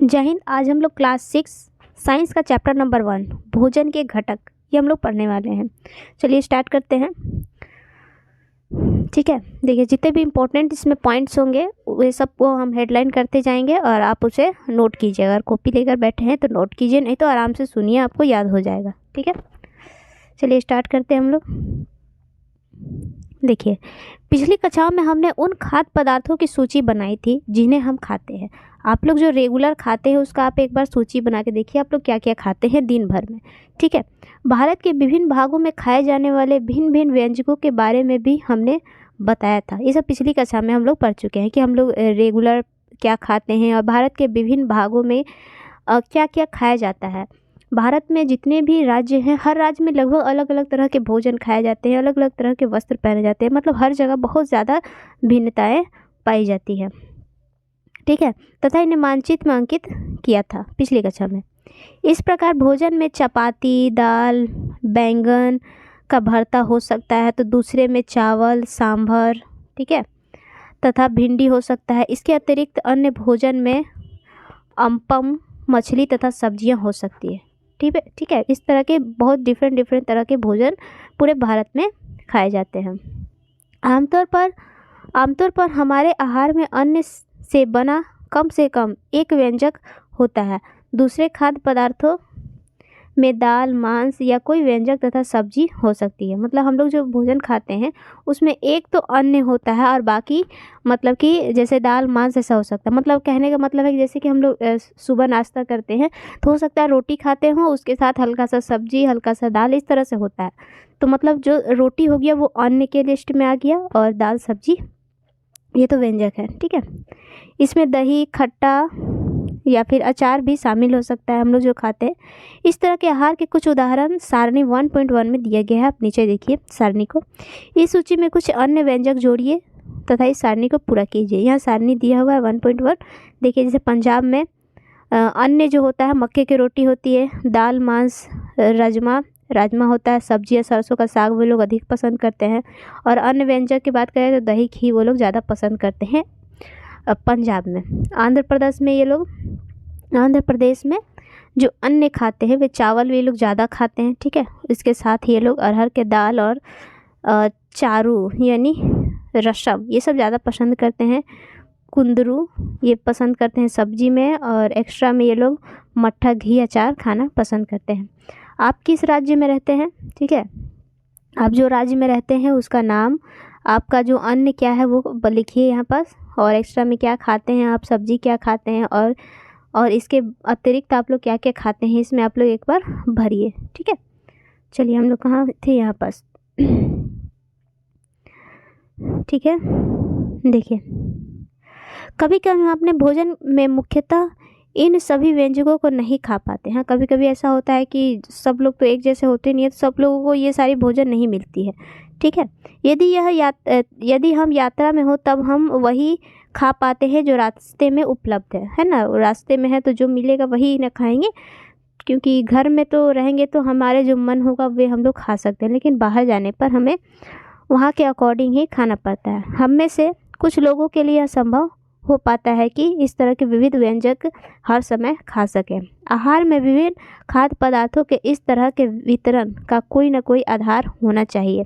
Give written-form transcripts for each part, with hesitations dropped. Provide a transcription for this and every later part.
जय हिंद। आज हम लोग क्लास 6 साइंस का चैप्टर नंबर 1 भोजन के घटक ये हम लोग पढ़ने वाले हैं। चलिए स्टार्ट करते हैं। ठीक है, देखिए जितने भी इम्पोर्टेंट इसमें पॉइंट्स होंगे वे सबको हम हेडलाइन करते जाएंगे और आप उसे नोट कीजिए। अगर कॉपी लेकर बैठे हैं तो नोट कीजिए, नहीं तो आराम से सुनिए, आपको याद हो जाएगा। ठीक है, चलिए स्टार्ट करते हैं हम लोग। देखिए, पिछली कक्षाओं में हमने उन खाद्य पदार्थों की सूची बनाई थी जिन्हें हम खाते हैं। आप लोग जो रेगुलर खाते हैं उसका आप एक बार सूची बना के देखिए, आप लोग क्या क्या खाते हैं दिन भर में। ठीक है, भारत के विभिन्न भागों में खाए जाने वाले भिन्न भिन्न व्यंजनों के बारे में भी हमने बताया था। ये सब पिछली कक्षा में हम लोग पढ़ चुके हैं कि हम लोग रेगुलर क्या खाते हैं और भारत के विभिन्न भागों में क्या क्या खाया जाता है। भारत में जितने भी राज्य हैं, हर राज्य में लगभग अलग अलग तरह के भोजन खाए जाते हैं, अलग अलग तरह के वस्त्र पहने जाते हैं, मतलब हर जगह बहुत ज़्यादा भिन्नताएं पाई जाती हैं। ठीक है, तथा इन्हें मानचित्र में अंकित किया था पिछली कक्षा में। इस प्रकार भोजन में चपाती, दाल, बैंगन का भरता हो सकता है, तो दूसरे में चावल, सांभर, ठीक है, तथा भिंडी हो सकता है। इसके अतिरिक्त अन्य भोजन में अम्पम, मछली तथा सब्जियां हो सकती है। ठीक है, इस तरह के बहुत डिफरेंट तरह के भोजन पूरे भारत में खाए जाते हैं। आमतौर पर हमारे आहार में अन्न से बना कम से कम एक व्यंजक होता है। दूसरे खाद्य पदार्थों में दाल, मांस या कोई व्यंजक तथा सब्जी हो सकती है। मतलब हम लोग जो भोजन खाते हैं उसमें एक तो अन्न होता है और बाकी मतलब कि जैसे दाल, मांस ऐसा हो सकता है। मतलब कहने का मतलब है कि जैसे कि हम लोग सुबह नाश्ता करते हैं तो हो सकता है रोटी खाते हों, उसके साथ हल्का सा सब्जी, हल्का सा दाल, इस तरह से होता है। तो मतलब जो रोटी हो गया वो अन्न के लिस्ट में आ गया और दाल, सब्जी ये तो व्यंजक है। ठीक है, इसमें दही, खट्टा या फिर अचार भी शामिल हो सकता है हम लोग जो खाते हैं। इस तरह के आहार के कुछ उदाहरण सारणी 1.1 में दिया गया है। आप नीचे देखिए सारणी को। इस सूची में कुछ अन्य व्यंजक जोड़िए तथा इस सारणी को पूरा कीजिए। यहाँ सारणी दिया हुआ है 1.1। देखिए, जैसे पंजाब में अन्य जो होता है मक्के की रोटी होती है, दाल, मांस, राजमा होता है, सब्जी या सरसों का साग वो लोग अधिक पसंद करते हैं। और अन्य व्यंजक की बात करें तो दही, घी वो लोग ज़्यादा पसंद करते हैं पंजाब में। आंध्र प्रदेश में जो अन्य खाते हैं वे चावल भी लोग ज़्यादा खाते हैं। ठीक है, इसके साथ ये लोग अरहर के दाल और चारू यानी रसम ये सब ज़्यादा पसंद करते हैं। कुंदरू ये पसंद करते हैं सब्जी में, और एक्स्ट्रा में ये लोग मट्ठा, घी, अचार खाना पसंद करते हैं। आप किस राज्य में रहते हैं? ठीक है, आप जो राज्य में रहते हैं उसका नाम, आपका जो अन्न क्या है वो लिखिए यहाँ पास, और एक्स्ट्रा में क्या खाते हैं आप, सब्जी क्या खाते हैं, और इसके अतिरिक्त आप लोग क्या क्या खाते हैं इसमें आप लोग एक बार भरिए। ठीक है, चलिए हम लोग कहाँ थे, यहाँ पास। ठीक है, देखिए कभी कभी हम अपने भोजन में मुख्यतः इन सभी व्यंजनों को नहीं खा पाते हैं। कभी कभी ऐसा होता है कि सब लोग तो एक जैसे होते नहीं है, तो सब लोगों को ये सारी भोजन नहीं मिलती है। ठीक है, यदि हम यात्रा में हो तब हम वही खा पाते हैं जो रास्ते में उपलब्ध है ना। रास्ते में है तो जो मिलेगा वही ना खाएंगे, क्योंकि घर में तो रहेंगे तो हमारे जो मन होगा वे हम लोग खा सकते हैं, लेकिन बाहर जाने पर हमें वहाँ के अकॉर्डिंग ही खाना पड़ता है। हम में से कुछ लोगों के लिए यह संभव हो पाता है कि इस तरह के विविध व्यंजक हर समय खा सकें। आहार में विभिन्न खाद्य पदार्थों के इस तरह के वितरण का कोई न कोई आधार होना चाहिए।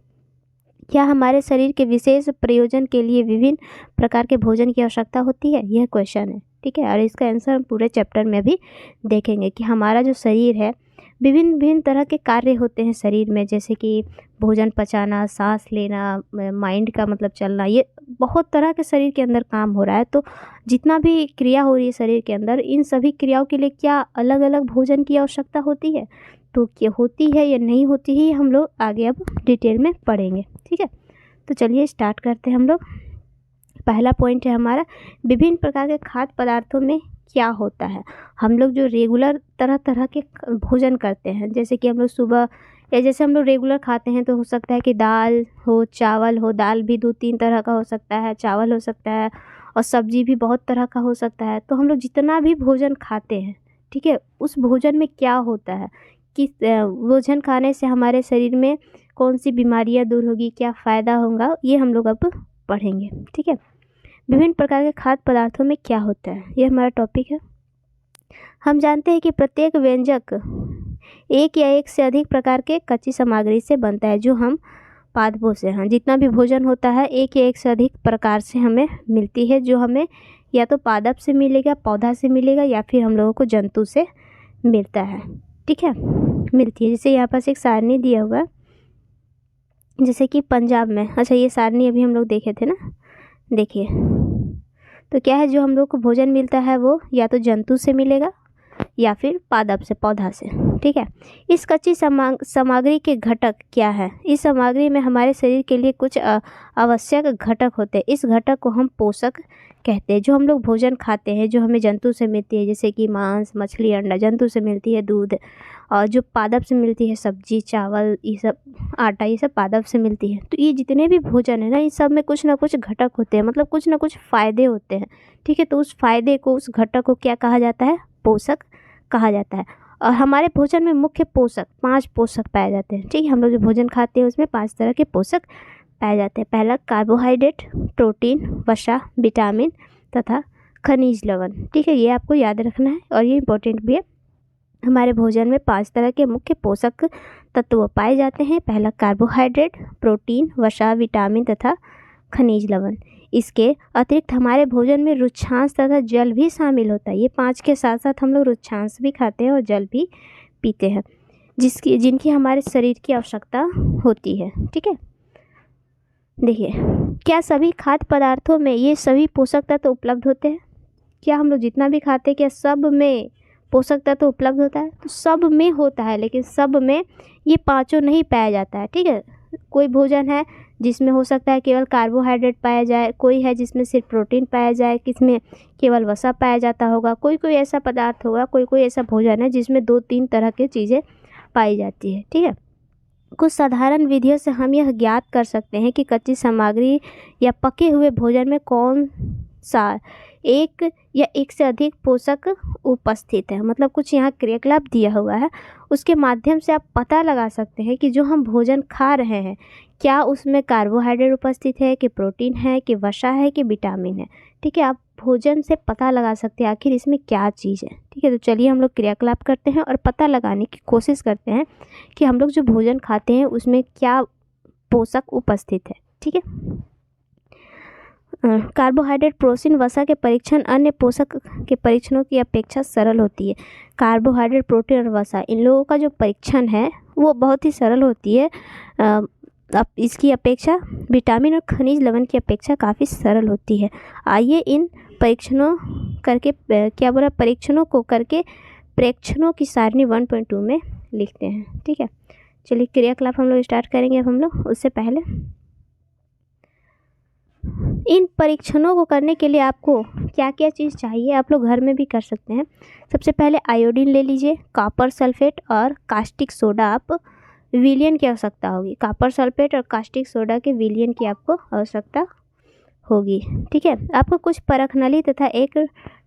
क्या हमारे शरीर के विशेष प्रयोजन के लिए विभिन्न प्रकार के भोजन की आवश्यकता होती है? यह क्वेश्चन है। ठीक है, और इसका आंसर हम पूरे चैप्टर में भी देखेंगे कि हमारा जो शरीर है विभिन्न तरह के कार्य होते हैं शरीर में, जैसे कि भोजन पचाना, सांस लेना, माइंड का मतलब चलना, ये बहुत तरह के शरीर के अंदर काम हो रहा है। तो जितना भी क्रिया हो रही है शरीर के अंदर, इन सभी क्रियाओं के लिए क्या अलग अलग भोजन की आवश्यकता होती है, तो क्या होती है या नहीं होती है हम लोग आगे अब डिटेल में पढ़ेंगे। ठीक है, तो चलिए स्टार्ट करते हैं हम लोग। पहला पॉइंट है हमारा, विभिन्न प्रकार के खाद्य पदार्थों में क्या होता है। हम लोग जो रेगुलर तरह के भोजन करते हैं, जैसे कि हम लोग सुबह या जैसे हम लोग रेगुलर खाते हैं तो हो सकता है कि दाल हो, चावल हो, दाल भी 2-3 तरह का हो सकता है, चावल हो सकता है, और सब्जी भी बहुत तरह का हो सकता है। तो हम लोग जितना भी भोजन खाते हैं, ठीक है, उस भोजन में क्या होता है, किस भोजन खाने से हमारे शरीर में कौन सी बीमारियां दूर होगी, क्या फ़ायदा होगा, ये हम लोग अब पढ़ेंगे। ठीक है, विभिन्न प्रकार के खाद्य पदार्थों में क्या होता है, ये हमारा टॉपिक है। हम जानते हैं कि प्रत्येक व्यंजक एक या एक से अधिक प्रकार के कच्ची सामग्री से बनता है जो हम पादपों से, हाँ, जितना भी भोजन होता है एक या एक से अधिक प्रकार से हमें मिलती है, जो हमें या तो पादप से मिलेगा, पौधा से मिलेगा, या फिर हम लोगों को जंतु से मिलता है। ठीक है, मिलती है। जैसे यहाँ पास एक सारणी दिया हुआ है, जैसे कि पंजाब में, अच्छा ये सारणी अभी हम लोग देखे थे ना, देखिए तो क्या है, जो हम लोग को भोजन मिलता है वो या तो जंतु से मिलेगा या फिर पादप से, पौधा से। ठीक है, इस कच्ची सामग्री के घटक क्या है? इस सामग्री में हमारे शरीर के लिए कुछ आवश्यक घटक होते हैं। इस घटक को हम पोषक कहते हैं। जो हम लोग भोजन खाते हैं जो हमें जंतु से मिलती है, जैसे कि मांस, मछली, अंडा जंतु से मिलती है, दूध, और जो पादप से मिलती है सब्जी, चावल, ये सब, आटा, ये सब पादप से मिलती है। तो ये जितने भी भोजन है ना, इन सब में कुछ ना कुछ घटक होते हैं, मतलब कुछ ना कुछ फ़ायदे होते हैं। ठीक है, तो उस फायदे को, उस घटक को क्या कहा जाता है? पोषक कहा जाता है। और हमारे भोजन में मुख्य पोषक 5 पोषक पाए जाते हैं। ठीक है, हम लोग जो भोजन खाते हैं उसमें 5 तरह के पोषक पाए जाते हैं। पहला कार्बोहाइड्रेट, प्रोटीन, वसा, विटामिन तथा खनिज लवण। ठीक है, ये आपको याद रखना है और ये इम्पोर्टेंट भी है। हमारे भोजन में 5 तरह के मुख्य पोषक तत्व पाए जाते हैं। पहला कार्बोहाइड्रेट, प्रोटीन, वसा, विटामिन तथा खनिज लवण। इसके अतिरिक्त हमारे भोजन में रुक्षांश तथा जल भी शामिल होता है। ये 5 के साथ साथ हम लोग रुक्षांश भी खाते हैं और जल भी पीते हैं, जिनकी हमारे शरीर की आवश्यकता होती है। ठीक है, देखिए, क्या सभी खाद्य पदार्थों में ये सभी पोषक तत्व उपलब्ध होते हैं? क्या हम लोग जितना भी खाते हैं क्या सब में पोषक तत्व उपलब्ध होता है? तो सब में होता है, लेकिन सब में ये 5 नहीं पाया जाता है। ठीक है, कोई भोजन है जिसमें हो सकता है केवल कार्बोहाइड्रेट पाया जाए, कोई है जिसमें सिर्फ प्रोटीन पाया जाए, किसमें केवल वसा पाया जाता होगा, कोई कोई ऐसा पदार्थ होगा, कोई कोई ऐसा भोजन है जिसमें 2-3 तरह की चीज़ें पाई जाती है। ठीक है, कुछ साधारण विधियों से हम यह ज्ञात कर सकते हैं कि कच्ची सामग्री या पके हुए भोजन में कौन सा एक या एक से अधिक पोषक उपस्थित है। मतलब कुछ यहाँ क्रियाकलाप दिया हुआ है, उसके माध्यम से आप पता लगा सकते हैं कि जो हम भोजन खा रहे हैं क्या उसमें कार्बोहाइड्रेट उपस्थित है, कि प्रोटीन है, कि वसा है, कि विटामिन है। ठीक है, आप भोजन से पता लगा सकते हैं आखिर इसमें क्या चीज़ है। ठीक है, तो चलिए हम लोग क्रियाकलाप करते हैं और पता लगाने की कोशिश करते हैं कि हम लोग जो भोजन खाते हैं उसमें क्या पोषक उपस्थित है। ठीक है, कार्बोहाइड्रेट, प्रोटीन, वसा के परीक्षण अन्य पोषक के परीक्षणों की अपेक्षा सरल होती है। कार्बोहाइड्रेट, प्रोटीन और वसा, इन लोगों का जो परीक्षण है वो बहुत ही सरल होती है। अब इसकी अपेक्षा विटामिन और खनिज लवण की अपेक्षा काफ़ी सरल होती है। आइए इन परीक्षणों करके परीक्षणों को करके प्रेक्षणों की सारणी 1.2 में लिखते हैं। ठीक है, चलिए क्रियाकलाप हम लोग स्टार्ट करेंगे। अब हम लोग उससे पहले इन परीक्षणों को करने के लिए आपको क्या क्या चीज़ चाहिए, आप लोग घर में भी कर सकते हैं। सबसे पहले आयोडीन ले लीजिए, कॉपर सल्फेट और कास्टिक सोडा। आप विलयन की आवश्यकता होगी, कॉपर सल्फेट और कास्टिक सोडा के विलयन की आपको आवश्यकता होगी। ठीक है, आपको कुछ परख नली तथा एक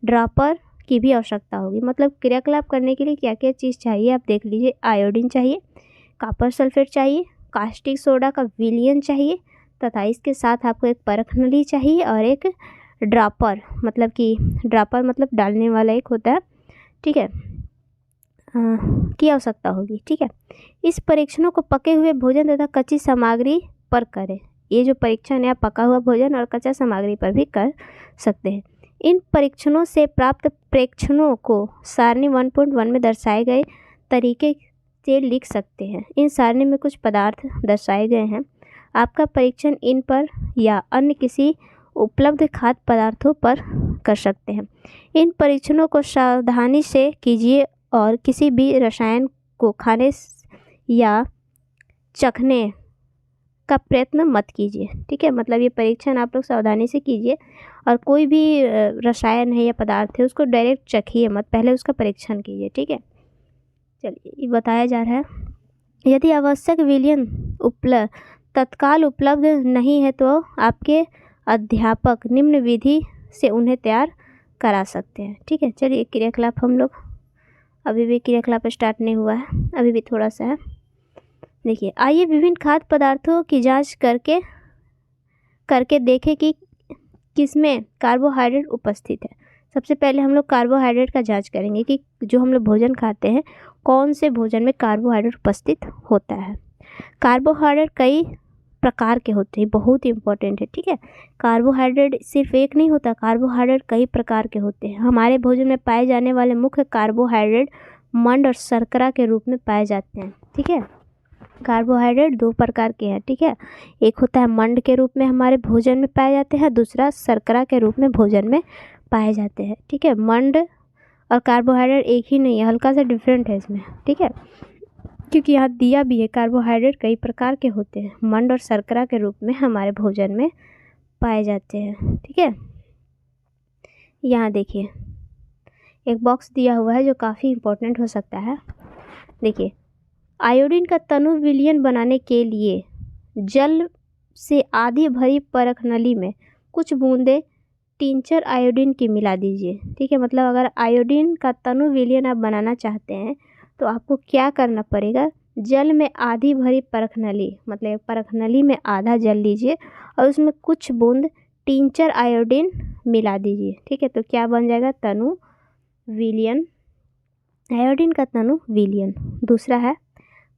ड्रॉपर की भी आवश्यकता होगी। मतलब क्रियाकलाप करने के लिए क्या क्या चीज़ चाहिए आप देख लीजिए। आयोडीन चाहिए, कॉपर सल्फेट चाहिए, कास्टिक सोडा का विलयन चाहिए तथा इसके साथ आपको एक परख नली चाहिए और एक ड्रॉपर, मतलब कि ड्रॉपर मतलब डालने वाला एक होता है। ठीक है, की आवश्यकता होगी। ठीक है, इस परीक्षणों को पके हुए भोजन तथा कच्ची सामग्री पर करें। ये जो परीक्षण है आप पका हुआ भोजन और कच्चा सामग्री पर भी कर सकते हैं। इन परीक्षणों से प्राप्त प्रेक्षणों को सारणी 1.1 में दर्शाए गए तरीके से लिख सकते हैं। इन सारणी में कुछ पदार्थ दर्शाए गए हैं। आपका परीक्षण इन पर या अन्य किसी उपलब्ध खाद्य पदार्थों पर कर सकते हैं। इन परीक्षणों को सावधानी से कीजिए और किसी भी रसायन को खाने या चखने का प्रयत्न मत कीजिए। ठीक है, मतलब ये परीक्षण आप लोग सावधानी से कीजिए और कोई भी रसायन है या पदार्थ है उसको डायरेक्ट चखिए मत, पहले उसका परीक्षण कीजिए। ठीक है, चलिए ये बताया जा रहा है, यदि आवश्यक विलयन तत्काल उपलब्ध नहीं है तो आपके अध्यापक निम्न विधि से उन्हें तैयार करा सकते हैं। ठीक है, चलिए क्रियाकलाप हम लोग, अभी भी क्रियाकलाप स्टार्ट नहीं हुआ है, अभी भी थोड़ा सा है। देखिए, आइए विभिन्न खाद्य पदार्थों की जांच करके देखें कि किसमें कार्बोहाइड्रेट उपस्थित है। सबसे पहले हम लोग कार्बोहाइड्रेट का जांच करेंगे कि जो हम लोग भोजन खाते हैं कौन से भोजन में कार्बोहाइड्रेट उपस्थित होता है। कार्बोहाइड्रेट कई प्रकार के होते हैं, बहुत ही इंपॉर्टेंट है, ठीक है। कार्बोहाइड्रेट सिर्फ एक नहीं होता, कार्बोहाइड्रेट कई प्रकार के होते हैं। हमारे भोजन में पाए जाने वाले मुख्य कार्बोहाइड्रेट मंड और शर्करा के रूप में पाए जाते हैं, ठीक है। कार्बोहाइड्रेट दो प्रकार के हैं, ठीक है। एक होता है मंड के रूप में हमारे भोजन में पाए जाते हैं, दूसरा शर्करा के रूप में भोजन में पाए जाते हैं, ठीक है। मंड और कार्बोहाइड्रेट एक ही नहीं है, हल्का सा डिफरेंट है इसमें, ठीक है, क्योंकि यहाँ दिया भी है कार्बोहाइड्रेट कई प्रकार के होते हैं, मंड और शर्करा के रूप में हमारे भोजन में पाए जाते हैं, ठीक है। यहाँ देखिए एक बॉक्स दिया हुआ है जो काफ़ी इम्पोर्टेंट हो सकता है। देखिए, आयोडीन का तनु विलयन बनाने के लिए जल से आधी भरी परख नली में कुछ बूंदे टिंचर आयोडीन की मिला दीजिए, ठीक है। मतलब अगर आयोडीन का तनु विलयन आप बनाना चाहते हैं तो आपको क्या करना पड़ेगा, जल में आधी भरी परख नली, मतलब परख नली में आधा जल लीजिए और उसमें कुछ बूंद टिंचर आयोडीन मिला दीजिए, ठीक है। तो क्या बन जाएगा, तनु विलयन, आयोडीन का तनु विलयन। दूसरा है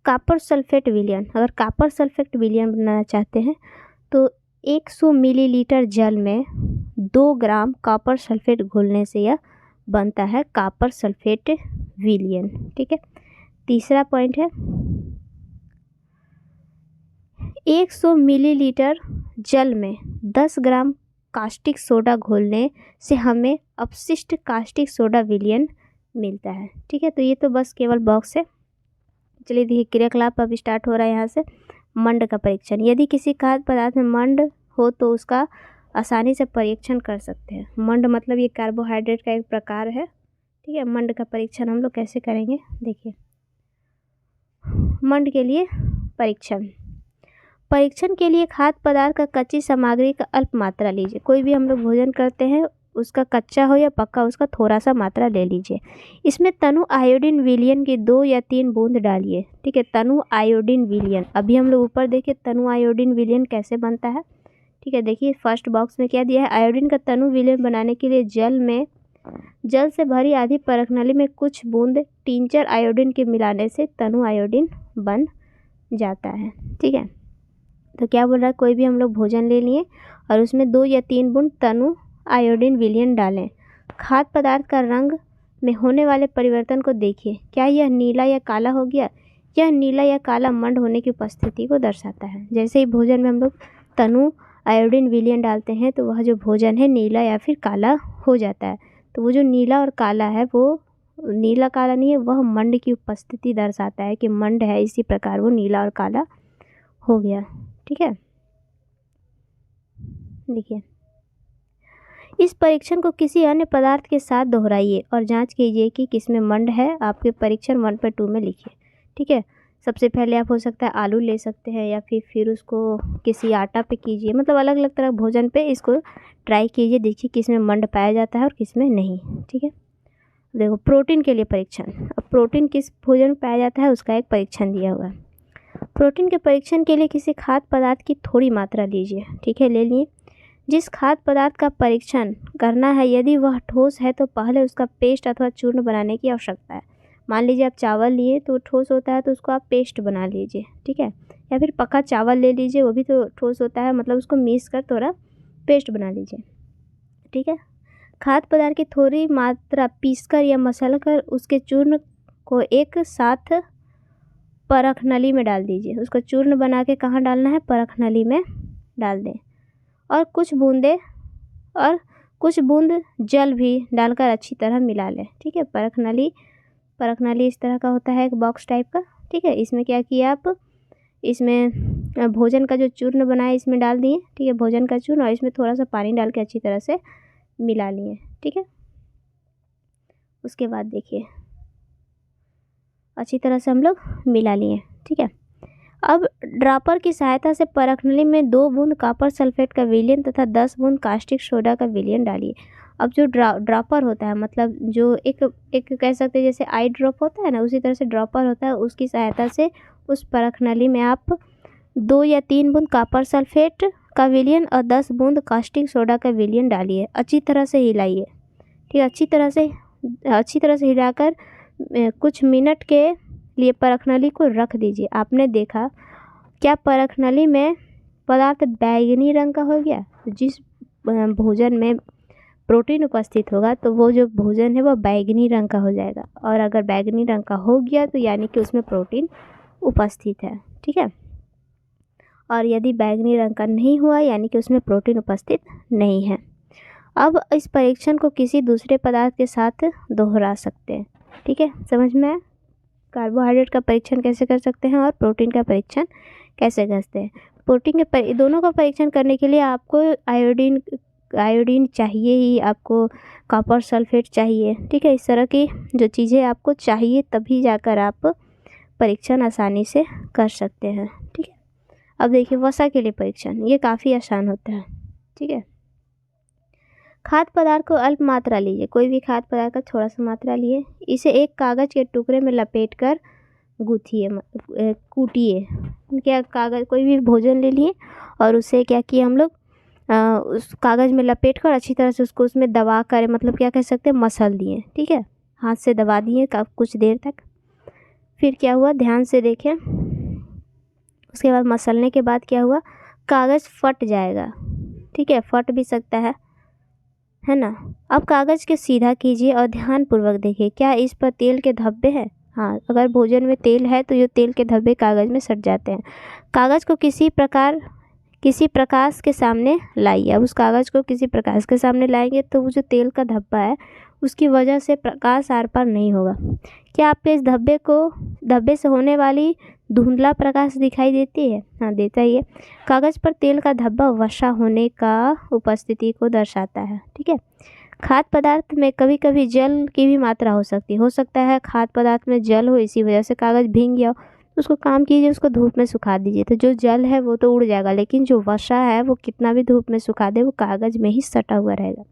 कॉपर सल्फेट विलयन। अगर कॉपर सल्फेट विलयन बनाना चाहते हैं तो 100 मिलीलीटर जल में 2 ग्राम कॉपर सल्फेट घोलने से यह बनता है कॉपर सल्फेट विलयन, ठीक है। तीसरा पॉइंट है 100 मिलीलीटर जल में 10 ग्राम कास्टिक सोडा घोलने से हमें अपशिष्ट कास्टिक सोडा विलयन मिलता है, ठीक है। तो ये तो बस केवल बॉक्स है। चलिए देखिए क्रियाकलाप अब स्टार्ट हो रहा है। यहाँ से मंड का परीक्षण, यदि किसी खाद्य पदार्थ में मंड हो तो उसका आसानी से परीक्षण कर सकते हैं। मंड मतलब ये कार्बोहाइड्रेट का एक प्रकार है, ठीक है। मंड का परीक्षण हम लोग कैसे करेंगे, देखिए मंड के लिए परीक्षण के लिए खाद्य पदार्थ का कच्ची सामग्री का अल्प मात्रा लीजिए। कोई भी हम लोग भोजन करते हैं उसका कच्चा हो या पक्का, उसका थोड़ा सा मात्रा ले लीजिए। इसमें तनु आयोडीन विलयन की 2 या 3 बूंद डालिए, ठीक है। तनु आयोडीन विलयन, अभी हम लोग ऊपर देखिए तनु आयोडीन विलयन कैसे बनता है, ठीक है। देखिए फर्स्ट बॉक्स में क्या दिया है, आयोडीन का तनु विलयन बनाने के लिए जल से भरी आधी परख नली में कुछ बूंद टिंचर आयोडीन के मिलाने से तनु आयोडीन बन जाता है, ठीक है। तो क्या बोल रहा है, कोई भी हम लोग भोजन ले लिए और उसमें 2 या 3 बूंद तनु आयोडीन विलयन डालें। खाद्य पदार्थ का रंग में होने वाले परिवर्तन को देखिए, क्या यह नीला या काला हो गया। यह नीला या काला मंड होने की उपस्थिति को दर्शाता है। जैसे ही भोजन में हम लोग तनु आयोडीन विलयन डालते हैं तो वह जो भोजन है नीला या फिर काला हो जाता है। तो वो जो नीला और काला है वो नीला काला नहीं है, वह मंड की उपस्थिति दर्शाता है कि मंड है, इसी प्रकार वो नीला और काला हो गया, ठीक है। देखिए इस परीक्षण को किसी अन्य पदार्थ के साथ दोहराइए और जांच कीजिए कि किसमें मंड है। आपके परीक्षण 1/2 में लिखिए, ठीक है। सबसे पहले आप हो सकता है आलू ले सकते हैं या फिर उसको किसी आटा पे कीजिए, मतलब अलग अलग तरह भोजन पे इसको ट्राई कीजिए, देखिए किसमें मंड पाया जाता है और किसमें नहीं, ठीक है। देखो प्रोटीन के लिए परीक्षण, अब प्रोटीन किस भोजन में पाया जाता है उसका एक परीक्षण दिया हुआ है। प्रोटीन के परीक्षण के लिए किसी खाद्य पदार्थ की थोड़ी मात्रा लीजिए, ठीक है, ले लिए। जिस खाद्य पदार्थ का परीक्षण करना है यदि वह ठोस है तो पहले उसका पेस्ट अथवा चूर्ण बनाने की आवश्यकता है। मान लीजिए आप चावल लिए तो ठोस होता है तो उसको आप पेस्ट बना लीजिए, ठीक है। या फिर पका चावल ले लीजिए, वो भी तो ठोस होता है, मतलब उसको मीस कर थोड़ा पेस्ट बना लीजिए, ठीक है। खाद्य पदार्थ की थोड़ी मात्रा पीसकर या मसल कर उसके चूर्ण को एक साथ परख नली में डाल दीजिए। उसका चूर्ण बना के कहाँ डालना है, परख नली में डाल दें और कुछ बूंद जल भी डालकर अच्छी तरह मिला लें, ठीक है। परख नली इस तरह का होता है, एक बॉक्स टाइप का, ठीक है। इसमें क्या किया आप, इसमें भोजन का जो चूर्ण बनाया इसमें डाल दिए, ठीक है, भोजन का चूर्ण, और इसमें थोड़ा सा पानी डाल के अच्छी तरह से मिला लिए, ठीक है। उसके बाद देखिए अच्छी तरह से हम लोग मिला लिए, ठीक है। अब ड्रॉपर की सहायता से परख नली में 2 बूंद कॉपर सल्फेट का विलयन तथा 10 बूंद कास्टिक सोडा का विलयन डालिए। अब जो ड्रॉपर होता है, मतलब जो एक कह सकते हैं जैसे आई ड्रॉप होता है ना, उसी तरह से ड्रॉपर होता है, उसकी सहायता से उस परख नली में आप 2 या 3 बूंद कॉपर सल्फेट का विलयन और 10 बूंद कास्टिक सोडा का विलयन डालिए, अच्छी तरह से हिलाइए, ठीक कि अच्छी तरह से हिलाकर कुछ मिनट के लिए परखनली को रख दीजिए। आपने देखा क्या परखनली में पदार्थ बैंगनी रंग का हो गया। जिस भोजन में प्रोटीन उपस्थित होगा तो वो जो भोजन है वो बैंगनी रंग का हो जाएगा, और अगर बैंगनी रंग का हो गया तो यानी कि उसमें प्रोटीन उपस्थित है। ठीक है, और यदि बैंगनी रंग का नहीं हुआ यानी कि उसमें प्रोटीन उपस्थित नहीं है। अब इस परीक्षण को किसी दूसरे पदार्थ के साथ दोहरा सकते हैं। ठीक है, समझ में आया? कार्बोहाइड्रेट का परीक्षण कैसे कर सकते हैं और प्रोटीन का परीक्षण कैसे करते हैं। प्रोटीन के दोनों का परीक्षण करने के लिए आपको आयोडीन चाहिए ही, आपको कॉपर सल्फेट चाहिए। ठीक है, इस तरह की जो चीज़ें आपको चाहिए तभी जाकर आप परीक्षण आसानी से कर सकते हैं। ठीक है, अब देखिए वसा के लिए परीक्षण, ये काफ़ी आसान होता है। ठीक है, खाद्य पदार्थ को अल्प मात्रा लीजिए। कोई भी खाद्य पदार्थ का थोड़ा सा मात्रा लिए, इसे एक कागज़ के टुकड़े में लपेटकर गूथिए, कूटिए। क्या कागज़, कोई भी भोजन ले लिए और उसे क्या किए हम लोग, उस कागज़ में लपेट कर अच्छी तरह से उसको उसमें दबा कर, मतलब क्या कह सकते हैं, मसल दिए। ठीक है, हाथ से दबा दिए कुछ देर तक। फिर क्या हुआ, ध्यान से देखें। उसके बाद मसलने के बाद क्या हुआ, कागज़ फट जाएगा। ठीक है, फट भी सकता है ना। अब कागज़ के सीधा कीजिए और ध्यानपूर्वक देखिए क्या इस पर तेल के धब्बे हैं। हाँ, अगर भोजन में तेल है तो ये तेल के धब्बे कागज़ में सट जाते हैं। कागज़ को किसी प्रकाश के सामने लाइए। अब उस कागज़ को किसी प्रकाश के सामने लाएंगे तो वो जो तेल का धब्बा है उसकी वजह से प्रकाश आर पार नहीं होगा। क्या आपके इस धब्बे से होने वाली धुंधला प्रकाश दिखाई देती है? हाँ, देता ही है। कागज़ पर तेल का धब्बा वसा होने का उपस्थिति को दर्शाता है। ठीक है, खाद्य पदार्थ में कभी कभी जल की भी मात्रा हो सकता है खाद्य पदार्थ में जल हो, इसी वजह से कागज़ भीग गया हो। उसको काम कीजिए, उसको धूप में सुखा दीजिए, तो जो जल है वो तो उड़ जाएगा, लेकिन जो वसा है वो कितना भी धूप में सुखा दे वो कागज़ में ही सटा हुआ रहेगा।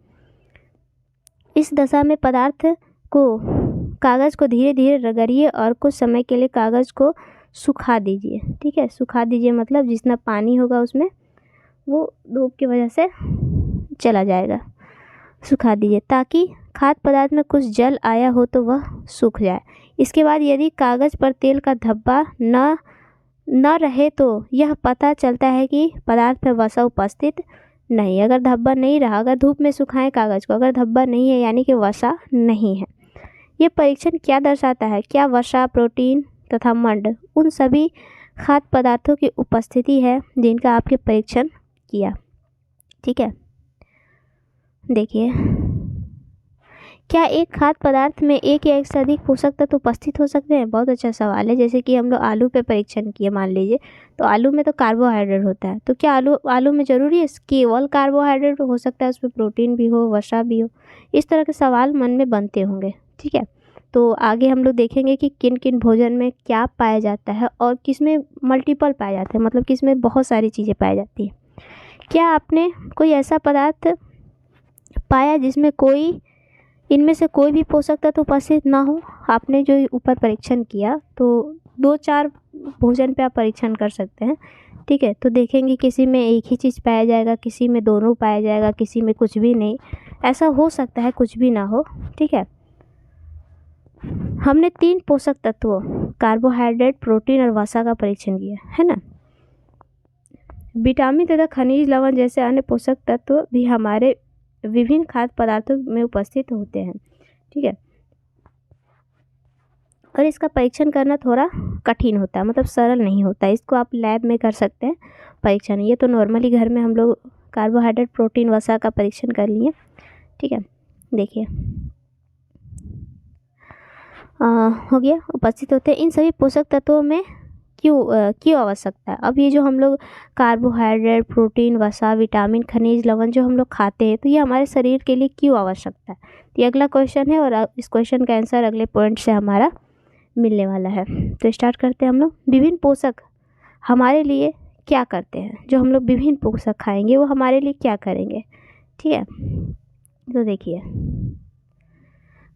इस दशा में कागज़ को धीरे धीरे रगड़िए और कुछ समय के लिए कागज़ को सुखा दीजिए। ठीक है, सुखा दीजिए मतलब जितना पानी होगा उसमें वो धूप की वजह से चला जाएगा। सुखा दीजिए ताकि खाद्य पदार्थ में कुछ जल आया हो तो वह सूख जाए। इसके बाद यदि कागज़ पर तेल का धब्बा न रहे तो यह पता चलता है कि पदार्थ में वसा उपस्थित नहीं। अगर धब्बा नहीं रहा, अगर धूप में सुखाएं कागज़ को, अगर धब्बा नहीं है यानी कि वसा नहीं है। ये परीक्षण क्या दर्शाता है? क्या वसा, प्रोटीन तथा मंड उन सभी खाद्य पदार्थों की उपस्थिति है जिनका आपके परीक्षण किया। ठीक है, देखिए क्या एक खाद्य पदार्थ में एक या एक से अधिक पोषक तत्व उपस्थित हो सकते हैं? बहुत अच्छा सवाल है। जैसे कि हम लोग आलू पे परीक्षण किए, मान लीजिए, तो आलू में तो कार्बोहाइड्रेट होता है, तो क्या आलू में ज़रूरी है केवल कार्बोहाइड्रेट? हो सकता है उसमें प्रोटीन भी हो, वसा भी हो। इस तरह के सवाल मन में बनते होंगे। ठीक है, तो आगे हम लोग देखेंगे कि किन किन भोजन में क्या पाया जाता है और किस में मल्टीपल पाया जाता है, मतलब किस में बहुत सारी चीज़ें पाई जाती हैं। क्या आपने कोई ऐसा पदार्थ पाया जिसमें इनमें से कोई भी पोषक तत्व उपस्थित ना हो? आपने जो ऊपर परीक्षण किया तो 2-4 भोजन पे आप परीक्षण कर सकते हैं। ठीक है, तो देखेंगे किसी में एक ही चीज़ पाया जाएगा, किसी में दोनों पाया जाएगा, किसी में कुछ भी नहीं। ऐसा हो सकता है कुछ भी ना हो। ठीक है, हमने 3 पोषक तत्वों कार्बोहाइड्रेट, प्रोटीन और वसा का परीक्षण किया है ना। विटामिन तथा खनिज लवण जैसे अन्य पोषक तत्व भी हमारे विभिन्न खाद्य पदार्थों में उपस्थित होते हैं। ठीक है, और इसका परीक्षण करना थोड़ा कठिन होता है, मतलब सरल नहीं होता है। इसको आप लैब में कर सकते हैं परीक्षण। ये तो नॉर्मली घर में हम लोग कार्बोहाइड्रेट, प्रोटीन, वसा का परीक्षण कर लिए। ठीक है, देखिए हो गया, उपस्थित होते हैं। इन सभी पोषक तत्वों में क्यों आवश्यकता है? अब ये जो हम लोग कार्बोहाइड्रेट, प्रोटीन, वसा, विटामिन, खनिज लवण जो हम लोग खाते हैं, तो ये हमारे शरीर के लिए क्यों आवश्यकता है? ये अगला क्वेश्चन है और इस क्वेश्चन का आंसर अगले पॉइंट से हमारा मिलने वाला है। तो स्टार्ट करते हैं हम लोग। विभिन्न पोषक हमारे लिए क्या करते हैं? जो हम लोग विभिन्न पोषक खाएंगे वो हमारे लिए क्या करेंगे? ठीक है, तो देखिए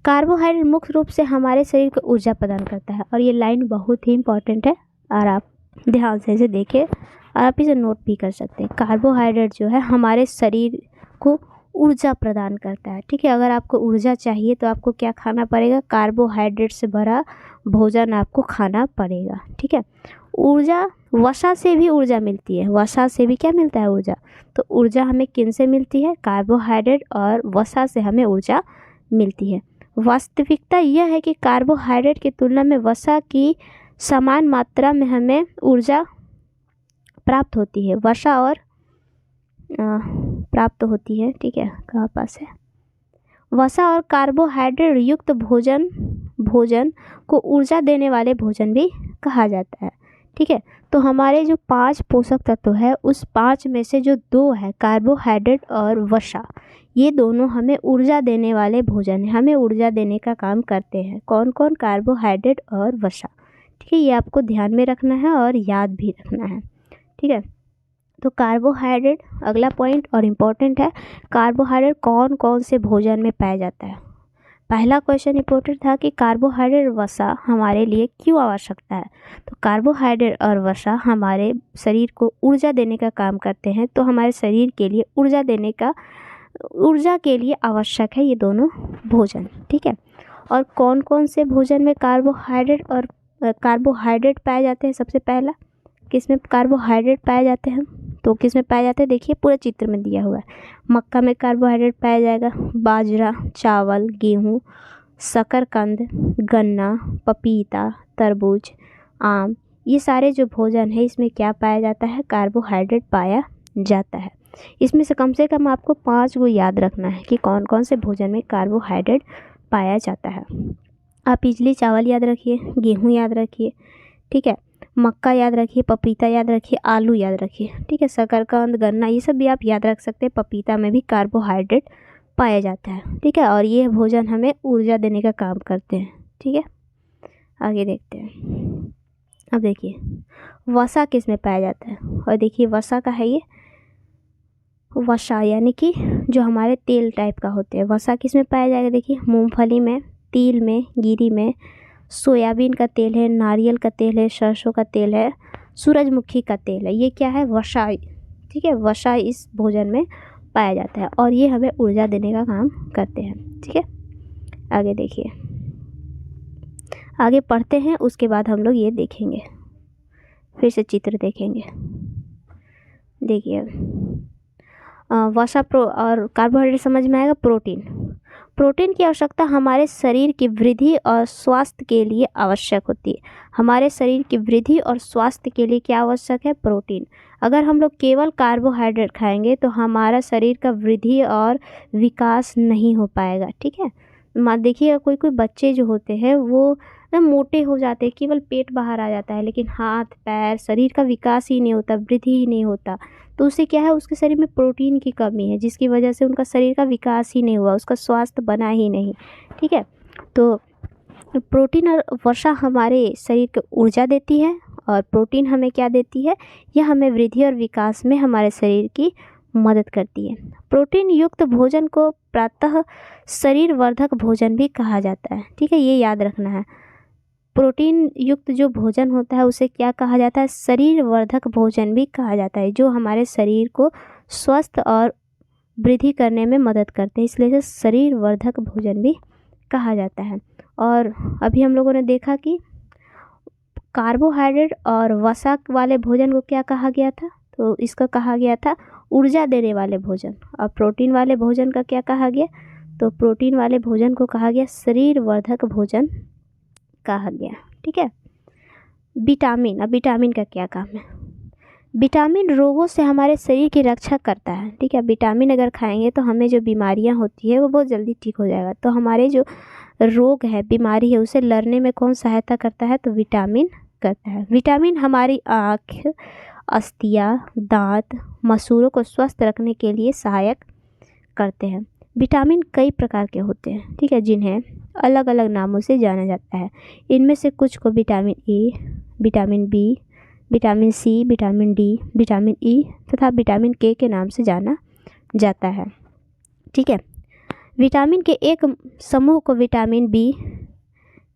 कार्बोहाइड्रेट मुख्य रूप से हमारे शरीर को ऊर्जा प्रदान करता है, और ये लाइन बहुत ही इंपॉर्टेंट है और आप ध्यान से इसे देखें और आप इसे नोट भी कर सकते हैं। कार्बोहाइड्रेट जो है हमारे शरीर को ऊर्जा प्रदान करता है। ठीक है, अगर आपको ऊर्जा चाहिए तो आपको क्या खाना पड़ेगा, कार्बोहाइड्रेट से भरा भोजन आपको खाना पड़ेगा। ठीक है, ऊर्जा वसा से भी ऊर्जा मिलती है, वसा से भी क्या मिलता है, ऊर्जा। तो ऊर्जा हमें किन से मिलती है, कार्बोहाइड्रेट और वसा से हमें ऊर्जा मिलती है। वास्तविकता यह है कि कार्बोहाइड्रेट की तुलना में वसा की समान मात्रा में हमें ऊर्जा प्राप्त होती है, वसा और प्राप्त होती है। ठीक है, कहाँ पास है, वसा और कार्बोहाइड्रेट युक्त भोजन को ऊर्जा देने वाले भोजन भी कहा जाता है। ठीक है, तो हमारे जो 5 पोषक तत्व है उस 5 में से जो 2 है कार्बोहाइड्रेट और वसा, ये दोनों हमें ऊर्जा देने वाले भोजन है, हमें ऊर्जा देने का काम करते हैं। कौन कौन, कार्बोहाइड्रेट और वसा। ठीक है, ये आपको ध्यान में रखना है और याद भी रखना है। ठीक है, तो कार्बोहाइड्रेट अगला पॉइंट और इम्पोर्टेंट है, कार्बोहाइड्रेट कौन कौन से भोजन में पाया जाता है। पहला क्वेश्चन इम्पोर्टेंट था कि कार्बोहाइड्रेट वसा हमारे लिए क्यों आवश्यकता है। तो कार्बोहाइड्रेट और वसा हमारे शरीर को ऊर्जा देने का काम करते हैं, तो हमारे शरीर के लिए ऊर्जा के लिए आवश्यक है ये दोनों भोजन। ठीक है, और कौन कौन से भोजन में कार्बोहाइड्रेट पाए जाते हैं। सबसे पहला किस में कार्बोहाइड्रेट पाए जाते हैं, तो किस में पाए जाते हैं, देखिए पूरे चित्र में दिया हुआ है। मक्का में कार्बोहाइड्रेट पाया जाएगा, बाजरा, चावल, गेहूँ, शकरकंद, गन्ना, पपीता, तरबूज, आम, ये सारे जो भोजन है इसमें क्या पाया जाता है, कार्बोहाइड्रेट पाया जाता है। इसमें से कम आपको 5 को याद रखना है कि कौन कौन से भोजन में कार्बोहाइड्रेट पाया जाता है। आप इजली चावल याद रखिए, गेहूँ याद रखिए, ठीक है, मक्का याद रखिए, पपीता याद रखिए, आलू याद रखिए। ठीक है, शकरकंद, गन्ना, ये सब भी आप याद रख सकते हैं। पपीता में भी कार्बोहाइड्रेट पाया जाता है। ठीक है, और ये भोजन हमें ऊर्जा देने का काम करते हैं। ठीक है, आगे देखते हैं। अब देखिए वसा किस में पाया जाता है, और देखिए वसा का है ये वसा, यानी कि जो हमारे तेल टाइप का होते हैं। वसा किस में पाया जाएगा, देखिए मूंगफली में, तिल में, गिरी में, सोयाबीन का तेल है, नारियल का तेल है, सरसों का तेल है, सूरजमुखी का तेल है। ये क्या है, वसा। ठीक है, वसा इस भोजन में पाया जाता है और ये हमें ऊर्जा देने का काम करते हैं। ठीक है, आगे देखिए, आगे पढ़ते हैं, उसके बाद हम लोग ये देखेंगे, फिर से चित्र देखेंगे। देखिए वसा और कार्बोहाइड्रेट समझ में आएगा। प्रोटीन की आवश्यकता हमारे शरीर की वृद्धि और स्वास्थ्य के लिए आवश्यक होती है। हमारे शरीर की वृद्धि और स्वास्थ्य के लिए क्या आवश्यक है, प्रोटीन। अगर हम लोग केवल कार्बोहाइड्रेट खाएंगे तो हमारा शरीर का वृद्धि और विकास नहीं हो पाएगा। ठीक है, देखिए कोई कोई बच्चे जो होते हैं वो ना मोटे हो जाते हैं, केवल पेट बाहर आ जाता है, लेकिन हाथ पैर शरीर का विकास ही नहीं होता, वृद्धि ही नहीं होता। तो उससे क्या है, उसके शरीर में प्रोटीन की कमी है, जिसकी वजह से उनका शरीर का विकास ही नहीं हुआ, उसका स्वास्थ्य बना ही नहीं। ठीक है, तो प्रोटीन और वसा हमारे शरीर को ऊर्जा देती है, और प्रोटीन हमें क्या देती है, यह हमें वृद्धि और विकास में हमारे शरीर की मदद करती है। प्रोटीन युक्त भोजन को प्रातः शरीर वर्धक भोजन भी कहा जाता है। ठीक है, ये याद रखना है। प्रोटीन युक्त जो भोजन होता है उसे क्या कहा जाता है, शरीर वर्धक भोजन भी कहा जाता है, जो हमारे शरीर को स्वस्थ और वृद्धि करने में मदद करते हैं, इसलिए इसे शरीर वर्धक भोजन भी कहा जाता है। और अभी हम लोगों ने देखा कि कार्बोहाइड्रेट और वसा वाले भोजन को क्या कहा गया था, तो इसको कहा गया था ऊर्जा देने वाले भोजन। और प्रोटीन वाले भोजन का क्या कहा गया, तो प्रोटीन वाले भोजन को कहा गया शरीर वर्धक भोजन कहा गया। ठीक है, विटामिन। अब विटामिन का क्या काम है, विटामिन रोगों से हमारे शरीर की रक्षा करता है। ठीक है, विटामिन अगर खाएंगे तो हमें जो बीमारियां होती है वो बहुत जल्दी ठीक हो जाएगा। तो हमारे जो रोग है, बीमारी है, उसे लड़ने में कौन सहायता करता है, तो विटामिन करता है। विटामिन हमारी आँख, अस्थियाँ, दांत, मसूड़ों को स्वस्थ रखने के लिए सहायक करते हैं। विटामिन कई प्रकार के होते हैं, ठीक है, जिन्हें अलग अलग नामों से जाना जाता है। इनमें से कुछ को vitamin A, vitamin B, vitamin C, vitamin D, vitamin E तथा विटामिन के नाम से जाना जाता है। ठीक है, विटामिन के एक समूह को विटामिन बी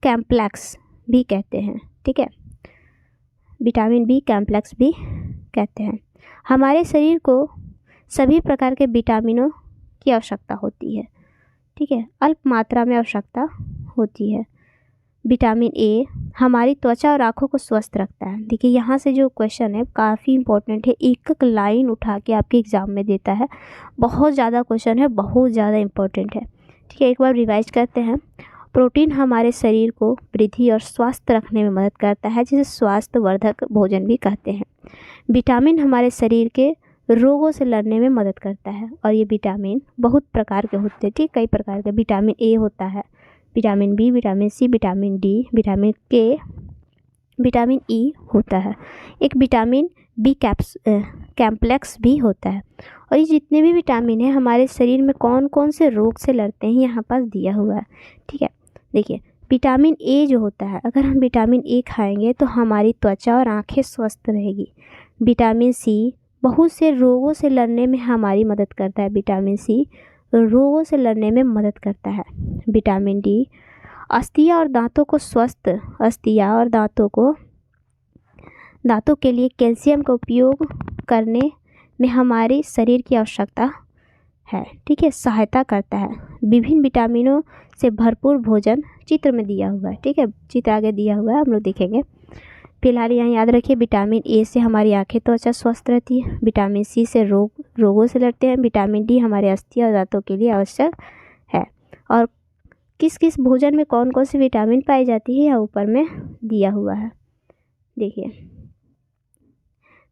कॉम्प्लेक्स भी कहते हैं। ठीक है, विटामिन बी कॉम्प्लेक्स भी कहते हैं। हमारे शरीर को सभी प्रकार के विटामिनों की आवश्यकता होती है, ठीक है, अल्प मात्रा में आवश्यकता होती है। विटामिन ए हमारी त्वचा और आँखों को स्वस्थ रखता है। देखिए यहाँ से जो क्वेश्चन है काफ़ी इंपॉर्टेंट है, एक एक लाइन उठा के आपके एग्ज़ाम में देता है, बहुत ज़्यादा क्वेश्चन है, बहुत ज़्यादा इंपॉर्टेंट है, ठीक है। एक बार रिवाइज करते हैं। प्रोटीन हमारे शरीर को वृद्धि और स्वास्थ्य रखने में मदद करता है, जिसे स्वास्थ्यवर्धक भोजन भी कहते हैं। विटामिन हमारे शरीर के रोगों से लड़ने में मदद करता है, और ये विटामिन बहुत प्रकार के होते हैं, ठीक, कई प्रकार के। विटामिन ए होता है, vitamin B, vitamin C, vitamin D, vitamin K, vitamin E होता है। एक विटामिन बी कैम्प्लेक्स भी होता है। और ये जितने भी विटामिन हैं हमारे शरीर में कौन कौन से रोग से लड़ते हैं यहाँ पास दिया हुआ है, ठीक है। देखिए विटामिन ए जो होता है, अगर हम विटामिन ए खाएंगे तो हमारी त्वचा और आँखें स्वस्थ रहेगी। विटामिन सी बहुत से रोगों से लड़ने में हमारी मदद करता है, विटामिन सी रोगों से लड़ने में मदद करता है। विटामिन डी अस्थियाँ और दांतों को स्वस्थ, अस्थियाँ और दांतों के लिए कैल्शियम का उपयोग करने में हमारे शरीर की आवश्यकता है, ठीक है, सहायता करता है। विभिन्न विटामिनों से भरपूर भोजन चित्र में दिया हुआ है, ठीक है, चित्र आगे दिया हुआ है, हम लोग देखेंगे। फिलहाल यहाँ याद रखिए विटामिन ए से हमारी आँखें त्वचा स्वस्थ रहती है, विटामिन सी से रोगों से लड़ते हैं, विटामिन डी हमारे अस्थियाँ और दांतों के लिए आवश्यक है। और किस किस भोजन में कौन कौन सी विटामिन पाई जाती है यह ऊपर में दिया हुआ है। देखिए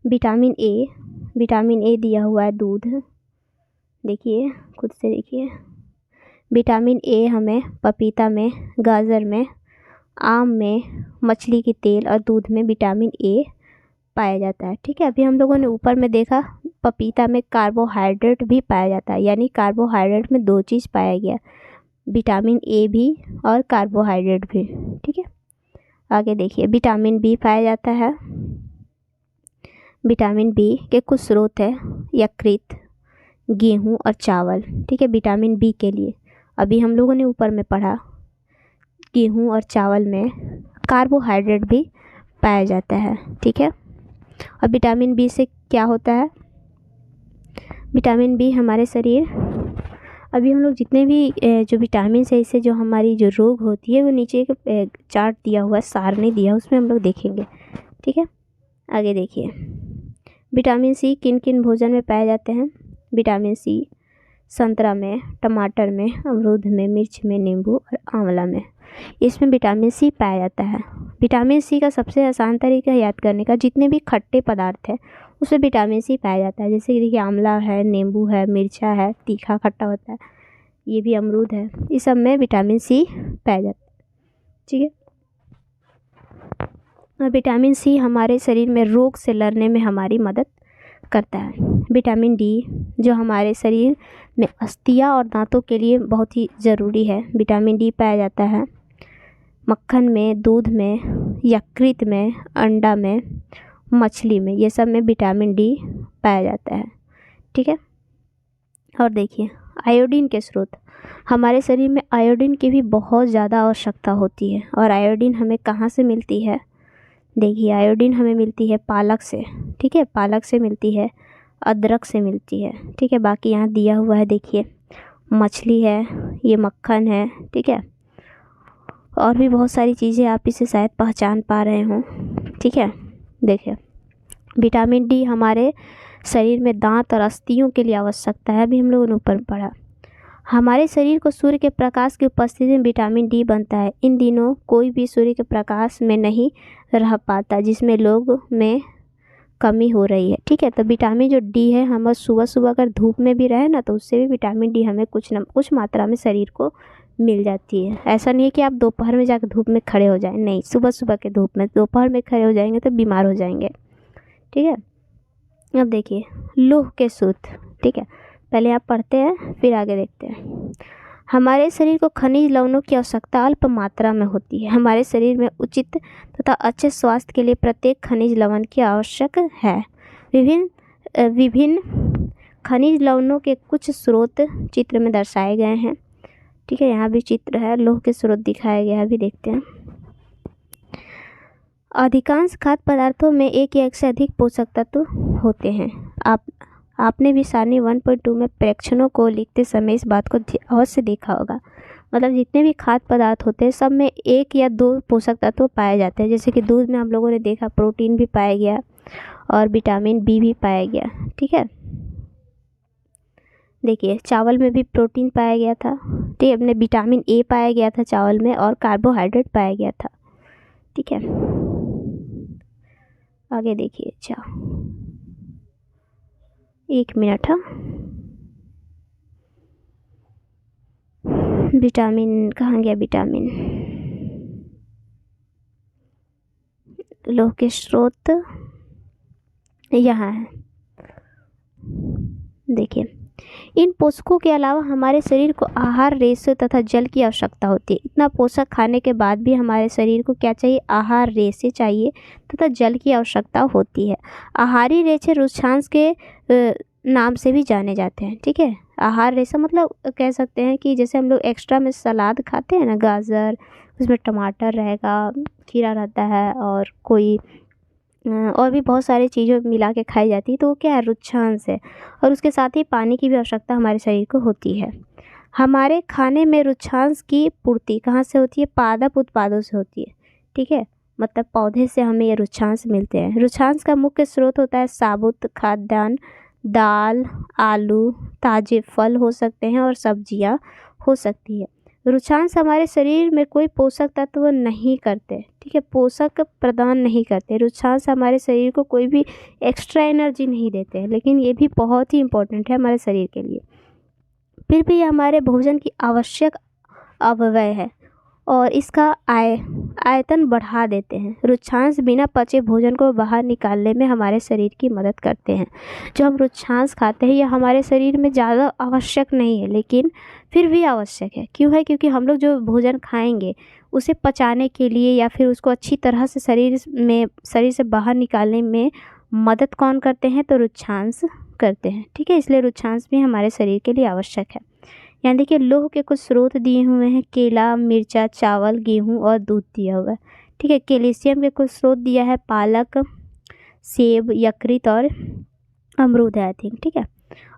विटामिन ए दिया हुआ है दूध, देखिए खुद से देखिए। विटामिन ए हमें पपीता में, गाजर में, आम में, मछली के तेल और दूध में विटामिन ए पाया जाता है, ठीक है। अभी हम लोगों ने ऊपर में देखा पपीता में कार्बोहाइड्रेट भी पाया जाता है, यानी कार्बोहाइड्रेट में दो चीज़ पाया गया, विटामिन ए भी और कार्बोहाइड्रेट भी, ठीक है। आगे देखिए विटामिन बी पाया जाता है। विटामिन बी के कुछ स्रोत है यकृत, गेहूँ और चावल, ठीक है, विटामिन बी के लिए। अभी हम लोगों ने ऊपर में पढ़ा गेहूँ और चावल में कार्बोहाइड्रेट भी पाया जाता है, ठीक है। और विटामिन बी से क्या होता है, विटामिन बी हमारे शरीर, अभी हम लोग जितने भी जो विटामिन है इससे जो हमारी जो रोग होती है वो नीचे एक चार्ट दिया हुआ है, सारणी दिया, उसमें हम लोग देखेंगे, ठीक है। आगे देखिए विटामिन सी किन किन भोजन में पाए जाते हैं। विटामिन सी संतरा में, टमाटर में, अमरूद में, मिर्च में, नींबू और आंवला में, इसमें विटामिन सी पाया जाता है। विटामिन सी का सबसे आसान तरीका याद करने का, जितने भी खट्टे पदार्थ हैं उसमें विटामिन सी पाया जाता है, जैसे कि देखिए आंवला है, नींबू है, मिर्चा है, तीखा खट्टा होता है, ये भी अमरूद है, इस सब में विटामिन सी पाया जाता है, ठीक है। और विटामिन सी हमारे शरीर में रोग से लड़ने में हमारी मदद करता है। विटामिन डी जो हमारे शरीर में अस्थियाँ और दांतों के लिए बहुत ही ज़रूरी है, विटामिन डी पाया जाता है मक्खन में, दूध में, यकृत में, अंडा में, मछली में, ये सब में विटामिन डी पाया जाता है, ठीक है। और देखिए आयोडीन के स्रोत, हमारे शरीर में आयोडीन की भी बहुत ज़्यादा आवश्यकता होती है, और आयोडीन हमें कहाँ से मिलती है, देखिए आयोडीन हमें मिलती है पालक से, ठीक है, पालक से मिलती है, अदरक से मिलती है, ठीक है। बाकी यहाँ दिया हुआ है देखिए मछली है, ये मक्खन है, ठीक है, और भी बहुत सारी चीज़ें आप इसे शायद पहचान पा रहे हों, ठीक है। देखिए विटामिन डी हमारे शरीर में दांत और अस्थियों के लिए आवश्यकता है, अभी हम लोगों ने ऊपर पढ़ा। हमारे शरीर को सूर्य के प्रकाश की उपस्थिति में विटामिन डी बनता है। इन दिनों कोई भी सूर्य के प्रकाश में नहीं रह पाता, जिसमें लोग में कमी हो रही है, ठीक है। तो विटामिन जो डी है, हम सुबह सुबह अगर धूप में भी रहे ना तो उससे भी विटामिन डी हमें कुछ मात्रा में शरीर को मिल जाती है। ऐसा नहीं है कि आप दोपहर में जाकर धूप में खड़े हो जाएं, नहीं, सुबह सुबह के धूप में, दोपहर में खड़े हो जाएंगे तो बीमार हो जाएंगे, ठीक है। अब देखिए लौह के सूत्र, ठीक है, पहले आप पढ़ते हैं फिर आगे देखते हैं। हमारे शरीर को खनिज लवणों की आवश्यकता अल्प मात्रा में होती है। हमारे शरीर में उचित तथा अच्छे स्वास्थ्य के लिए प्रत्येक खनिज लवण की आवश्यक है। विभिन्न खनिज लवणों के कुछ स्रोत चित्र में दर्शाए गए हैं, ठीक है, यहाँ भी चित्र है, लौह के स्रोत दिखाया गया है, अभी देखते हैं। अधिकांश खाद्य पदार्थों में एक या एक से अधिक पोषक तत्व होते हैं। आपने भी सारणी 1.2 में प्रेक्षणों को लिखते समय इस बात को अवश्य देखा होगा। मतलब जितने भी खाद्य पदार्थ होते हैं सब में 1 या 2 पोषक तत्व पाए जाते हैं। जैसे कि दूध में हम लोगों ने देखा प्रोटीन भी पाया गया और विटामिन बी भी पाया गया। ठीक है, देखिए चावल में भी प्रोटीन पाया गया था। ठीक है, अपने विटामिन ए पाया गया था चावल में और कार्बोहाइड्रेट पाया गया था। ठीक है, आगे देखिए। अच्छा 1 मिनट। हाँ, विटामिन कहाँ गया? विटामिन लोह के स्रोत यहाँ है। देखिए इन पोषकों के अलावा हमारे शरीर को आहार, रेशे तथा जल की आवश्यकता होती है। इतना पोषक खाने के बाद भी हमारे शरीर को क्या चाहिए? आहार, रेशे चाहिए तथा जल की आवश्यकता होती है। आहारी रेशे रुक्षांश के नाम से भी जाने जाते हैं। ठीक है, आहार रेशा मतलब कह सकते हैं कि जैसे हम लोग एक्स्ट्रा में सलाद खाते हैं ना, गाजर, उसमें टमाटर रहेगा, खीरा रहता है और कोई और भी बहुत सारी चीज़ें मिला के खाई जाती है, तो वो क्या है? रुक्षांश है। और उसके साथ ही पानी की भी आवश्यकता हमारे शरीर को होती है। हमारे खाने में रुक्षांश की पूर्ति कहाँ से होती है? पादप उत्पादों से होती है। ठीक है, मतलब पौधे से हमें ये रुक्षांश मिलते हैं। रुक्षांश का मुख्य स्रोत होता है साबुत खाद्यान्न, दाल, आलू, ताज़े फल हो सकते हैं और सब्जियां हो सकती है। रुक्षांश हमारे शरीर में कोई पोषक तत्व नहीं करते। ठीक है, पोषक प्रदान नहीं करते। रुक्षांश हमारे शरीर को कोई भी एक्स्ट्रा एनर्जी नहीं देते हैं, लेकिन ये भी बहुत ही इम्पोर्टेंट है हमारे शरीर के लिए। फिर भी ये हमारे भोजन की आवश्यक अवयव है और इसका आयतन बढ़ा देते हैं। रुक्षांश बिना पचे भोजन को बाहर निकालने में हमारे शरीर की मदद करते हैं। जो हम रुक्षांश खाते हैं यह हमारे शरीर में ज़्यादा आवश्यक नहीं है, लेकिन फिर भी आवश्यक है। क्यों है? क्योंकि हम लोग जो भोजन खाएंगे उसे पचाने के लिए या फिर उसको अच्छी तरह से शरीर से बाहर निकालने में मदद कौन करते हैं? तो रुक्षांश करते हैं। ठीक है, इसलिए रुक्षांश भी हमारे शरीर के लिए आवश्यक है। यहाँ देखिए लोह के कुछ स्रोत दिए हुए हैं। केला, मिर्चा, चावल, गेहूं और दूध दिया हुआ है। ठीक है, कैल्शियम के कुछ स्रोत दिया है। पालक, सेब, यकृत और अमरूद है आई थिंक। ठीक है,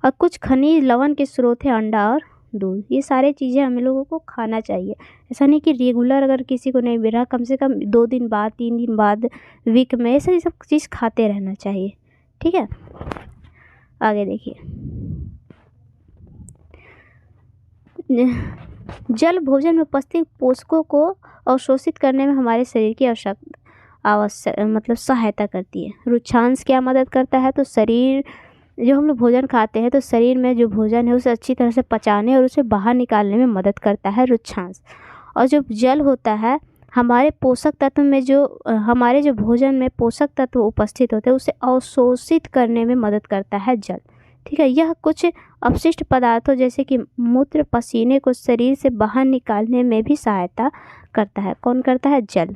और कुछ खनिज लवण के स्रोत है अंडा और दूध। ये सारे चीज़ें हम लोगों को खाना चाहिए। ऐसा नहीं कि रेगुलर अगर किसी को नहीं मिल रहा, कम से कम 2 दिन बाद, 3 दिन बाद, वीक में ऐसे सब चीज़ खाते रहना चाहिए। ठीक है, आगे देखिए। जल भोजन में उपस्थित पोषकों को अवशोषित करने में हमारे शरीर की आवश्यक सहायता करती है। रुक्षांश क्या मदद करता है? तो शरीर जो हम लोग भोजन खाते हैं तो शरीर में जो भोजन है उसे अच्छी तरह से पचाने और उसे बाहर निकालने में मदद करता है रुक्षांश। और जो जल होता है हमारे पोषक तत्व में हमारे जो भोजन में पोषक तत्व उपस्थित होते हैं उसे अवशोषित करने में मदद करता है जल। ठीक है, यह कुछ अपशिष्ट पदार्थों जैसे कि मूत्र, पसीने को शरीर से बाहर निकालने में भी सहायता करता है। कौन करता है? जल।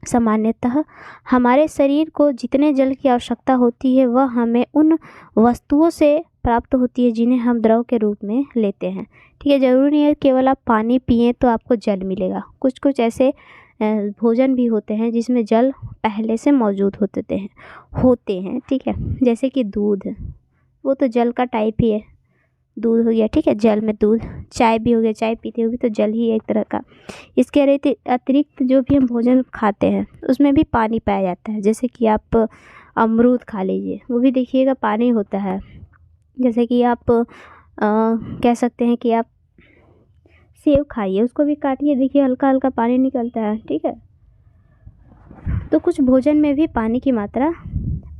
सामान्यतः हमारे शरीर को जितने जल की आवश्यकता होती है वह हमें उन वस्तुओं से प्राप्त होती है जिन्हें हम द्रव के रूप में लेते हैं। ठीक है, ज़रूरी नहीं है केवल आप पानी पिएं तो आपको जल मिलेगा। कुछ कुछ ऐसे भोजन भी होते हैं जिसमें जल पहले से मौजूद होते हैं। ठीक है, जैसे कि दूध, वो तो जल का टाइप ही है। दूध हो गया, ठीक है, जल में दूध। चाय भी हो गया, चाय पीते हुए तो जल ही है एक तरह का। इसके अतिरिक्त जो भी हम भोजन खाते हैं उसमें भी पानी पाया जाता है। जैसे कि आप अमरूद खा लीजिए, वो भी देखिएगा पानी होता है। जैसे कि आप कह सकते हैं कि आप सेब खाइए, उसको भी काटिए, देखिए हल्का हल्का पानी निकलता है। ठीक है, तो कुछ भोजन में भी पानी की मात्रा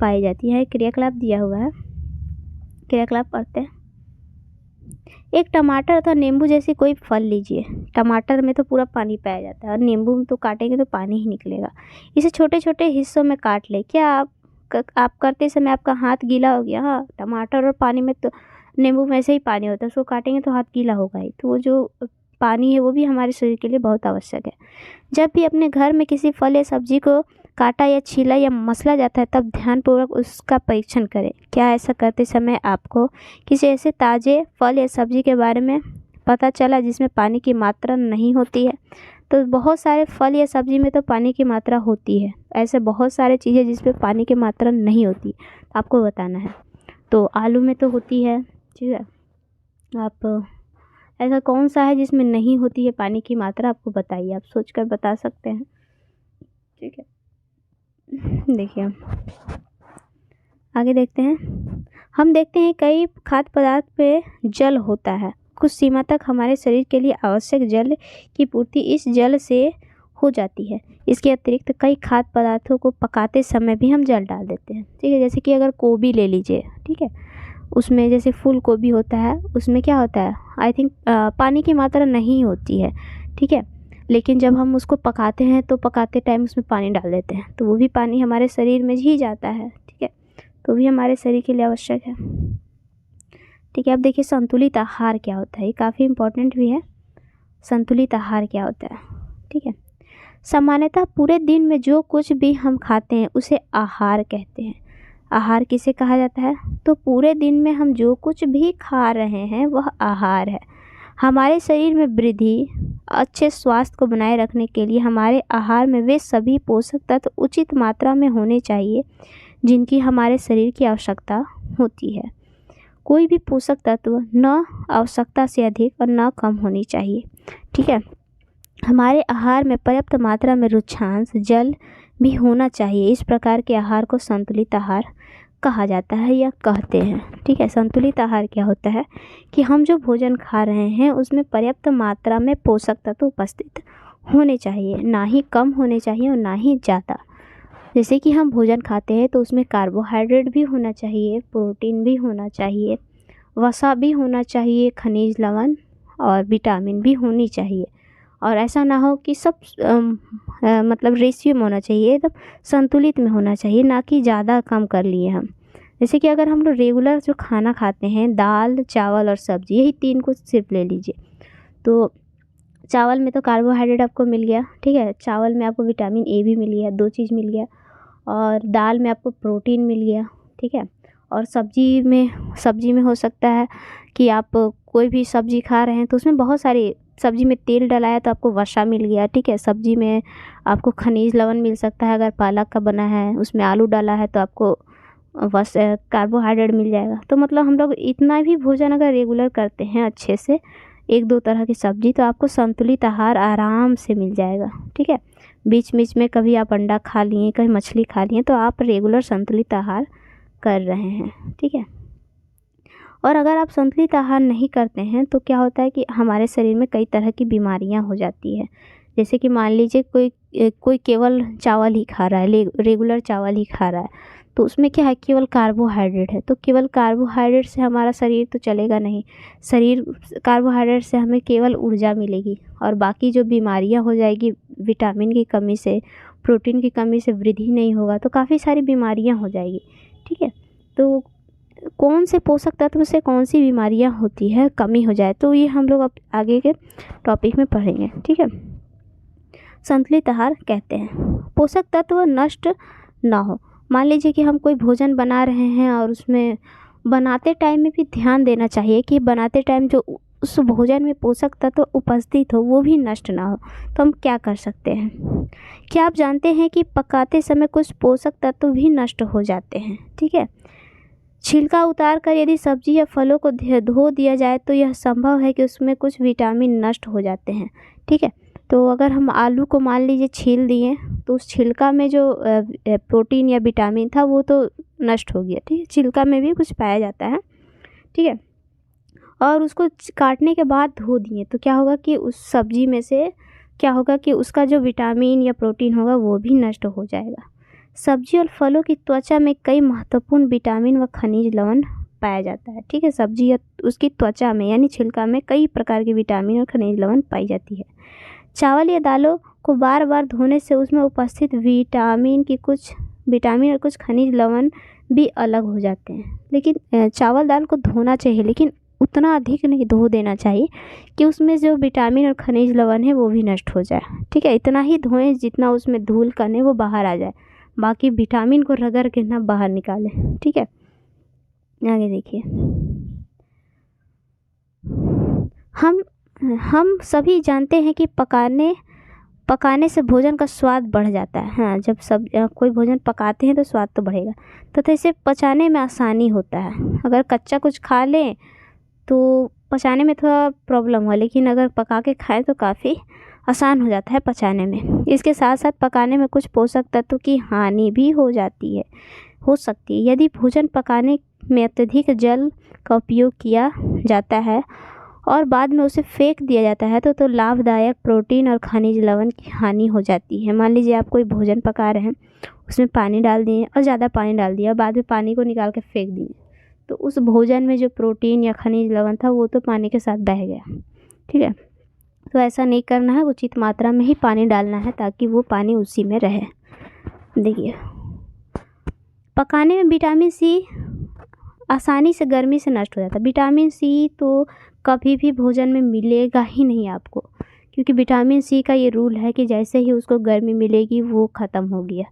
पाई जाती है। क्रियाकलाप दिया हुआ है, क्रियाकलाप पढ़ते हैं। एक टमाटर अथवा नींबू जैसी कोई फल लीजिए। टमाटर में तो पूरा पानी पाया जाता है और नींबू में तो काटेंगे तो पानी ही निकलेगा। इसे छोटे छोटे हिस्सों में काट ले। क्या आप करते समय आपका हाथ गीला हो गया? हाँ, टमाटर और पानी में तो नींबू में से ही पानी होता है, उसको काटेंगे तो हाथ गीला होगा ही। तो वो जो पानी है वो भी हमारे शरीर के लिए बहुत आवश्यक है। जब भी अपने घर में किसी फल या सब्जी को काटा या छीला या मसला जाता है तब ध्यानपूर्वक उसका परीक्षण करें। क्या ऐसा करते समय आपको किसी ऐसे ताज़े फल या सब्जी के बारे में पता चला जिसमें पानी की मात्रा नहीं होती है? तो बहुत सारे फल या सब्जी में तो पानी की मात्रा होती है। ऐसे बहुत सारे चीज़ें जिसमें पानी की मात्रा नहीं होती, आपको बताना है। तो आलू में तो होती है, ठीक है। आप ऐसा कौन सा है जिसमें नहीं होती है पानी की मात्रा, आपको बताइए, आप सोच कर बता सकते हैं, ठीक है। देखिए आगे देखते हैं। हम देखते हैं कई खाद्य पदार्थ पे जल होता है। कुछ सीमा तक हमारे शरीर के लिए आवश्यक जल की पूर्ति इस जल से हो जाती है। इसके अतिरिक्त कई खाद्य पदार्थों को पकाते समय भी हम जल डाल देते हैं, ठीक है। जैसे कि अगर गोभी ले लीजिए, ठीक है, उसमें जैसे फूल गोभी होता है, उसमें क्या होता है, आई थिंक पानी की मात्रा नहीं होती है, ठीक है। लेकिन जब हम उसको पकाते हैं तो पकाते टाइम उसमें पानी डाल देते हैं, तो वो भी पानी हमारे शरीर में ही जाता है, ठीक है। तो भी हमारे शरीर के लिए आवश्यक है, ठीक है। अब देखिए संतुलित आहार क्या होता है, ये काफ़ी इम्पोर्टेंट भी है। संतुलित आहार क्या होता है, ठीक है। सामान्यतः पूरे दिन में जो कुछ भी हम खाते हैं उसे आहार कहते हैं। आहार किसे कहा जाता है, तो पूरे दिन में हम जो कुछ भी खा रहे हैं वह आहार है। हमारे शरीर में वृद्धि, अच्छे स्वास्थ्य को बनाए रखने के लिए हमारे आहार में वे सभी पोषक तत्व उचित मात्रा में होने चाहिए जिनकी हमारे शरीर की आवश्यकता होती है। कोई भी पोषक तत्व न आवश्यकता से अधिक और न कम होनी चाहिए, ठीक है। हमारे आहार में पर्याप्त मात्रा में रुक्षांश जल भी होना चाहिए। इस प्रकार के आहार को संतुलित आहार कहा जाता है या कहते हैं, ठीक है। संतुलित आहार क्या होता है कि हम जो भोजन खा रहे हैं उसमें पर्याप्त मात्रा में पोषक तत्व उपस्थित होने चाहिए, ना ही कम होने चाहिए और ना ही ज़्यादा। जैसे कि हम भोजन खाते हैं तो उसमें कार्बोहाइड्रेट भी होना चाहिए, प्रोटीन भी होना चाहिए, वसा भी होना चाहिए, खनिज लवण और विटामिन भी होनी चाहिए। और ऐसा ना हो कि सब मतलब रेशियो में होना चाहिए, एकदम संतुलित में होना चाहिए, ना कि ज़्यादा कम कर लिए हम। जैसे कि अगर हम लोग रेगुलर जो खाना खाते हैं, दाल चावल और सब्ज़ी, यही तीन को सिर्फ ले लीजिए, तो चावल में तो कार्बोहाइड्रेट आपको मिल गया, ठीक है। चावल में आपको विटामिन ए भी मिल गया, 2 चीज़ मिल गया। और दाल में आपको प्रोटीन मिल गया, ठीक है। और सब्ज़ी में हो सकता है कि आप कोई भी सब्ज़ी खा रहे हैं तो उसमें बहुत सारी, सब्ज़ी में तेल डला है तो आपको वसा मिल गया, ठीक है। सब्ज़ी में आपको खनिज लवण मिल सकता है, अगर पालक का बना है उसमें आलू डाला है तो आपको बस कार्बोहाइड्रेट मिल जाएगा। तो मतलब हम लोग इतना भी भोजन अगर रेगुलर करते हैं अच्छे से, 1-2 तरह की सब्ज़ी, तो आपको संतुलित आहार आराम से मिल जाएगा, ठीक है। बीच बीच में कभी आप अंडा खा लिए, कभी मछली खा लिए, तो आप रेगुलर संतुलित आहार कर रहे हैं, ठीक है। और अगर आप संतुलित आहार नहीं करते हैं तो क्या होता है कि हमारे शरीर में कई तरह की बीमारियां हो जाती है। जैसे कि मान लीजिए कोई केवल चावल ही खा रहा है, रेगुलर चावल ही खा रहा है, तो उसमें क्या है, केवल कार्बोहाइड्रेट है। तो केवल कार्बोहाइड्रेट से हमारा शरीर तो चलेगा नहीं। कार्बोहाइड्रेट से हमें केवल ऊर्जा मिलेगी और बाकी जो बीमारियां हो जाएगी, विटामिन की कमी से, प्रोटीन की कमी से वृद्धि नहीं होगा, तो काफ़ी सारी बीमारियां हो जाएगी, ठीक है। तो कौन से पोषक तत्व से कौन सी बीमारियां होती है, कमी हो जाए, तो ये हम लोग अब आगे के टॉपिक में पढ़ेंगे, ठीक है। संतुलित आहार कहते हैं पोषक तत्व नष्ट ना हो। मान लीजिए कि हम कोई भोजन बना रहे हैं और उसमें बनाते टाइम में भी ध्यान देना चाहिए कि बनाते टाइम जो उस भोजन में पोषक तत्व उपस्थित हो वो भी नष्ट ना हो। तो हम क्या कर सकते हैं, क्या आप जानते हैं कि पकाते समय कुछ पोषक तत्व भी नष्ट हो जाते हैं, ठीक है। छिलका उतार कर यदि सब्जी या फलों को धो दिया जाए तो यह संभव है कि उसमें कुछ विटामिन नष्ट हो जाते हैं, ठीक है। तो अगर हम आलू को मान लीजिए छील दिए तो उस छिलका में जो प्रोटीन या विटामिन था वो तो नष्ट हो गया, ठीक है। छिलका में भी कुछ पाया जाता है, ठीक है। और उसको काटने के बाद धो दिए तो क्या होगा कि उस सब्जी में से क्या होगा कि उसका जो विटामिन या प्रोटीन होगा वो भी नष्ट हो जाएगा। सब्जी और फलों की त्वचा में कई महत्वपूर्ण विटामिन व खनिज लवण पाया जाता है, ठीक है। सब्जी या उसकी त्वचा में यानी छिलका में कई प्रकार के विटामिन और खनिज लवण पाई जाती है। चावल या दालों को बार बार धोने से उसमें उपस्थित विटामिन और कुछ खनिज लवण भी अलग हो जाते हैं। लेकिन चावल दाल को धोना चाहिए, लेकिन उतना अधिक नहीं धो देना चाहिए कि उसमें जो विटामिन और खनिज लवण है वो भी नष्ट हो जाए, ठीक है। इतना ही धोएं जितना उसमें धूल कण है वो बाहर आ जाए, बाकी विटामिन को रगड़ के ना बाहर निकालें, ठीक है। आगे देखिए, हम सभी जानते हैं कि पकाने से भोजन का स्वाद बढ़ जाता है। हाँ, जब सब कोई भोजन पकाते हैं तो स्वाद तो बढ़ेगा, तथा इसे पचाने में आसानी होता है। अगर कच्चा कुछ खा लें तो पचाने में थोड़ा प्रॉब्लम हुआ, लेकिन अगर पका के खाएं तो काफ़ी आसान हो जाता है पचाने में। इसके साथ साथ पकाने में कुछ पोषक तत्व की हानि भी हो सकती है। यदि भोजन पकाने में अत्यधिक जल का उपयोग किया जाता है और बाद में उसे फेंक दिया जाता है तो लाभदायक प्रोटीन और खनिज लवण की हानि हो जाती है। मान लीजिए आप कोई भोजन पका रहे हैं, उसमें पानी डाल दिए और ज़्यादा पानी डाल दिया, बाद में पानी को निकाल के फेंक दिए, तो उस भोजन में जो प्रोटीन या खनिज लवण था वो तो पानी के साथ बह गया। ठीक है, तो ऐसा नहीं करना है, उचित मात्रा में ही पानी डालना है ताकि वो पानी उसी में रहे। देखिए, पकाने में विटामिन सी आसानी से गर्मी से नष्ट हो जाता है। विटामिन सी तो कभी भी भोजन में मिलेगा ही नहीं आपको, क्योंकि विटामिन सी का ये रूल है कि जैसे ही उसको गर्मी मिलेगी वो ख़त्म हो गया।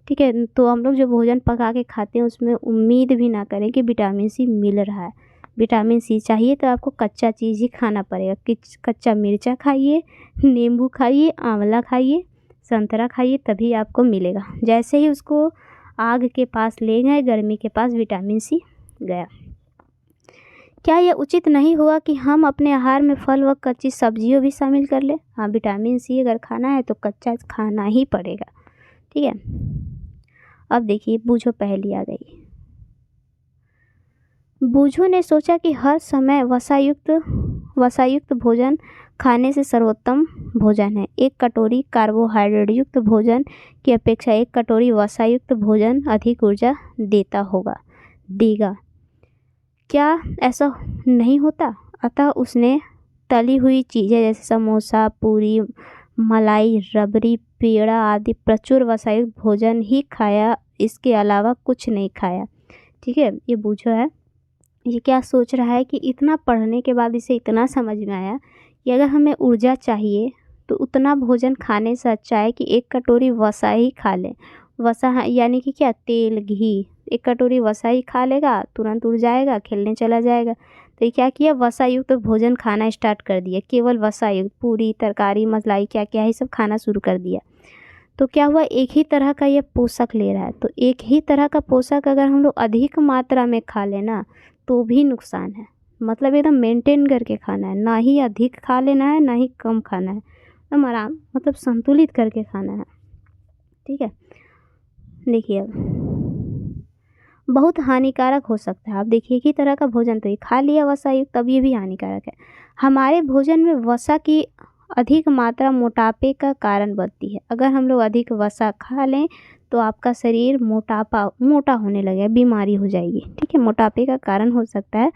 ठीक है, तो हम लोग जो भोजन पका के खाते हैं उसमें उम्मीद भी ना करें कि विटामिन सी मिल रहा है। विटामिन सी चाहिए तो आपको कच्चा चीज़ ही खाना पड़ेगा। कच्चा मिर्चा खाइए, नींबू खाइए, आंवला खाइए, संतरा खाइए, तभी आपको मिलेगा। जैसे ही उसको आग के पास ले गए, गर्मी के पास, विटामिन सी गया। क्या यह उचित नहीं हुआ कि हम अपने आहार में फल व कच्ची सब्जियों भी शामिल कर लें? हाँ, विटामिन सी अगर खाना है तो कच्चा खाना ही पड़ेगा। ठीक है, अब देखिए बूझो पहेली आ गई। बूझो ने सोचा कि हर समय वसायुक्त भोजन खाने से सर्वोत्तम भोजन है। एक कटोरी कार्बोहाइड्रेट युक्त भोजन की अपेक्षा एक कटोरी वसायुक्त भोजन अधिक ऊर्जा देगा। क्या ऐसा नहीं होता? अतः उसने तली हुई चीज़ें जैसे समोसा, पूरी, मलाई, रबड़ी, पेड़ा आदि प्रचुर वसायुक्त भोजन ही खाया, इसके अलावा कुछ नहीं खाया। ठीक है, ये बूझो है, ये क्या सोच रहा है कि इतना पढ़ने के बाद इसे इतना समझ में आया कि अगर हमें ऊर्जा चाहिए तो उतना भोजन खाने से अच्छा है कि एक कटोरी वसा ही खा लें। वसा यानी कि क्या, तेल, घी। एक कटोरी वसा ही खा लेगा, तुरंत उड़ जाएगा, खेलने चला जाएगा। तो ये क्या किया, वसायुक्त भोजन खाना स्टार्ट कर दिया, केवल वसायुक्त, पूरी, तरकारी, मलाई, क्या क्या है सब खाना शुरू कर दिया। तो क्या हुआ, एक ही तरह का ये पोषक ले रहा है। तो एक ही तरह का पोषक अगर हम लोग अधिक मात्रा में खा लेना तो भी नुकसान है। मतलब एकदम मेंटेन करके खाना है, ना ही अधिक खा लेना है ना ही कम खाना है, एकदम आराम, मतलब संतुलित करके खाना है। ठीक है, देखिए अब बहुत हानिकारक हो सकता है। आप देखिए एक ही तरह का भोजन तो ये खा लिया वसायुक्त, तब ये भी हानिकारक है। हमारे भोजन में वसा की अधिक मात्रा मोटापे का कारण बनती है। अगर हम लोग अधिक वसा खा लें तो आपका शरीर मोटा होने लगेगा, बीमारी हो जाएगी। ठीक है, मोटापे का कारण हो सकता है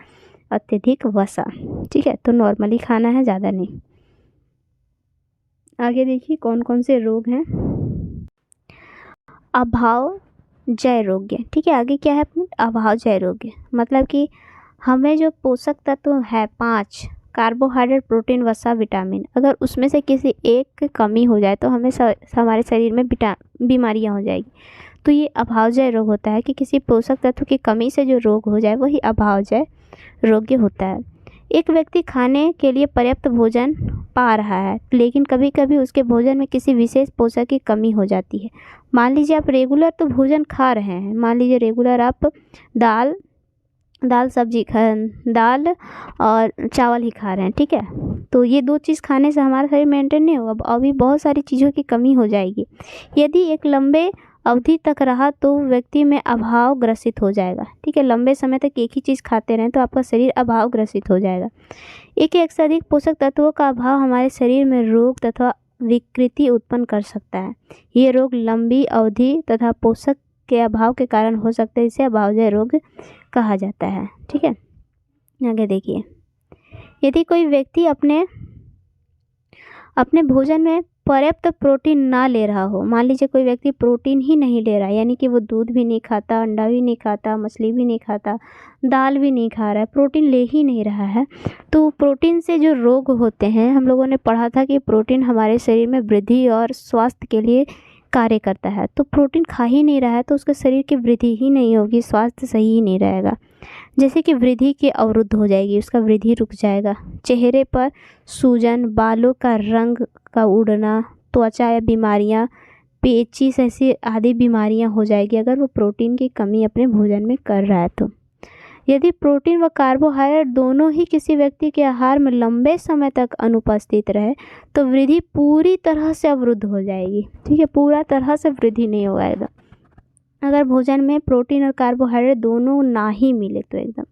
अत्यधिक वसा। ठीक है, तो नॉर्मली खाना है, ज़्यादा नहीं। आगे देखिए कौन कौन से रोग हैं। अभाव जय रोग्य। ठीक है, आगे क्या है, अभाव जय रोग्य, मतलब कि हमें जो पोषक तत्व है 5, कार्बोहाइड्रेट, प्रोटीन, वसा, विटामिन, अगर उसमें से किसी एक की कमी हो जाए तो हमें हमारे शरीर में बीमारियां हो जाएगी। तो ये अभावजय रोग होता है कि किसी पोषक तत्व की कमी से जो रोग हो जाए वही अभावजय रोग्य होता है। एक व्यक्ति खाने के लिए पर्याप्त भोजन पा रहा है, लेकिन कभी कभी उसके भोजन में किसी विशेष पोषक की कमी हो जाती है। मान लीजिए आप रेगुलर तो भोजन खा रहे हैं, मान लीजिए रेगुलर आप दाल दाल और चावल ही खा रहे हैं। ठीक है, तो ये 2 चीज़ खाने से हमारा शरीर मेंटेन नहीं होगा, अभी बहुत सारी चीज़ों की कमी हो जाएगी। यदि एक लंबे अवधि तक रहा तो व्यक्ति में अभाव ग्रसित हो जाएगा। ठीक है, लंबे समय तक एक ही चीज़ खाते रहें तो आपका शरीर अभाव ग्रसित हो जाएगा। एक या एक से अधिक पोषक तत्वों का अभाव हमारे शरीर में रोग तथा विकृति उत्पन्न कर सकता है। ये रोग लंबी अवधि तथा पोषक के अभाव के कारण हो सकते हैं, इसे अभावजय रोग कहा जाता है। ठीक है, आगे देखिए, यदि कोई व्यक्ति अपने भोजन में पर्याप्त प्रोटीन ना ले रहा हो, मान लीजिए कोई व्यक्ति प्रोटीन ही नहीं ले रहा है, यानी कि वो दूध भी नहीं खाता, अंडा भी नहीं खाता, मछली भी नहीं खाता, दाल भी नहीं खा रहा है, प्रोटीन ले ही नहीं रहा है, तो प्रोटीन से जो रोग होते हैं, हम लोगों ने पढ़ा था कि प्रोटीन हमारे शरीर में वृद्धि और स्वास्थ्य के लिए कार्य करता है। तो प्रोटीन खा ही नहीं रहा है तो उसके शरीर की वृद्धि ही नहीं होगी, स्वास्थ्य सही ही नहीं रहेगा। जैसे कि वृद्धि की अवरुद्ध हो जाएगी, उसका वृद्धि रुक जाएगा, चेहरे पर सूजन, बालों का रंग का उड़ना, त्वचा या बीमारियाँ, पेचिश ऐसी आदि बीमारियाँ हो जाएगी अगर वो प्रोटीन की कमी अपने भोजन में कर रहा है तो। यदि प्रोटीन व कार्बोहाइड्रेट दोनों ही किसी व्यक्ति के आहार में लंबे समय तक अनुपस्थित रहे तो वृद्धि पूरी तरह से अवरुद्ध हो जाएगी। ठीक है, पूरा तरह से वृद्धि नहीं होगा एकदम, अगर भोजन में प्रोटीन और कार्बोहाइड्रेट दोनों ना ही मिले तो एकदम।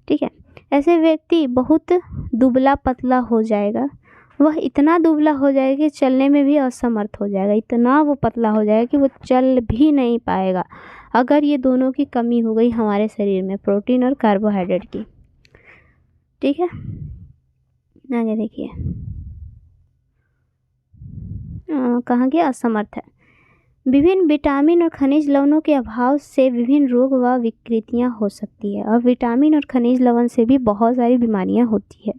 ठीक है, ऐसे व्यक्ति बहुत दुबला पतला हो जाएगा, वह इतना दुबला हो जाएगा कि चलने में भी असमर्थ हो जाएगा, इतना वो पतला हो जाएगा कि वो चल भी नहीं पाएगा अगर ये दोनों की कमी हो गई हमारे शरीर में, प्रोटीन और कार्बोहाइड्रेट की। ठीक है, आगे देखिए कहाँ गया, असमर्थ है। विभिन्न विटामिन और खनिज लवणों के अभाव से विभिन्न रोग व विकृतियाँ हो सकती है, और विटामिन और खनिज लवण से भी बहुत सारी बीमारियाँ होती है।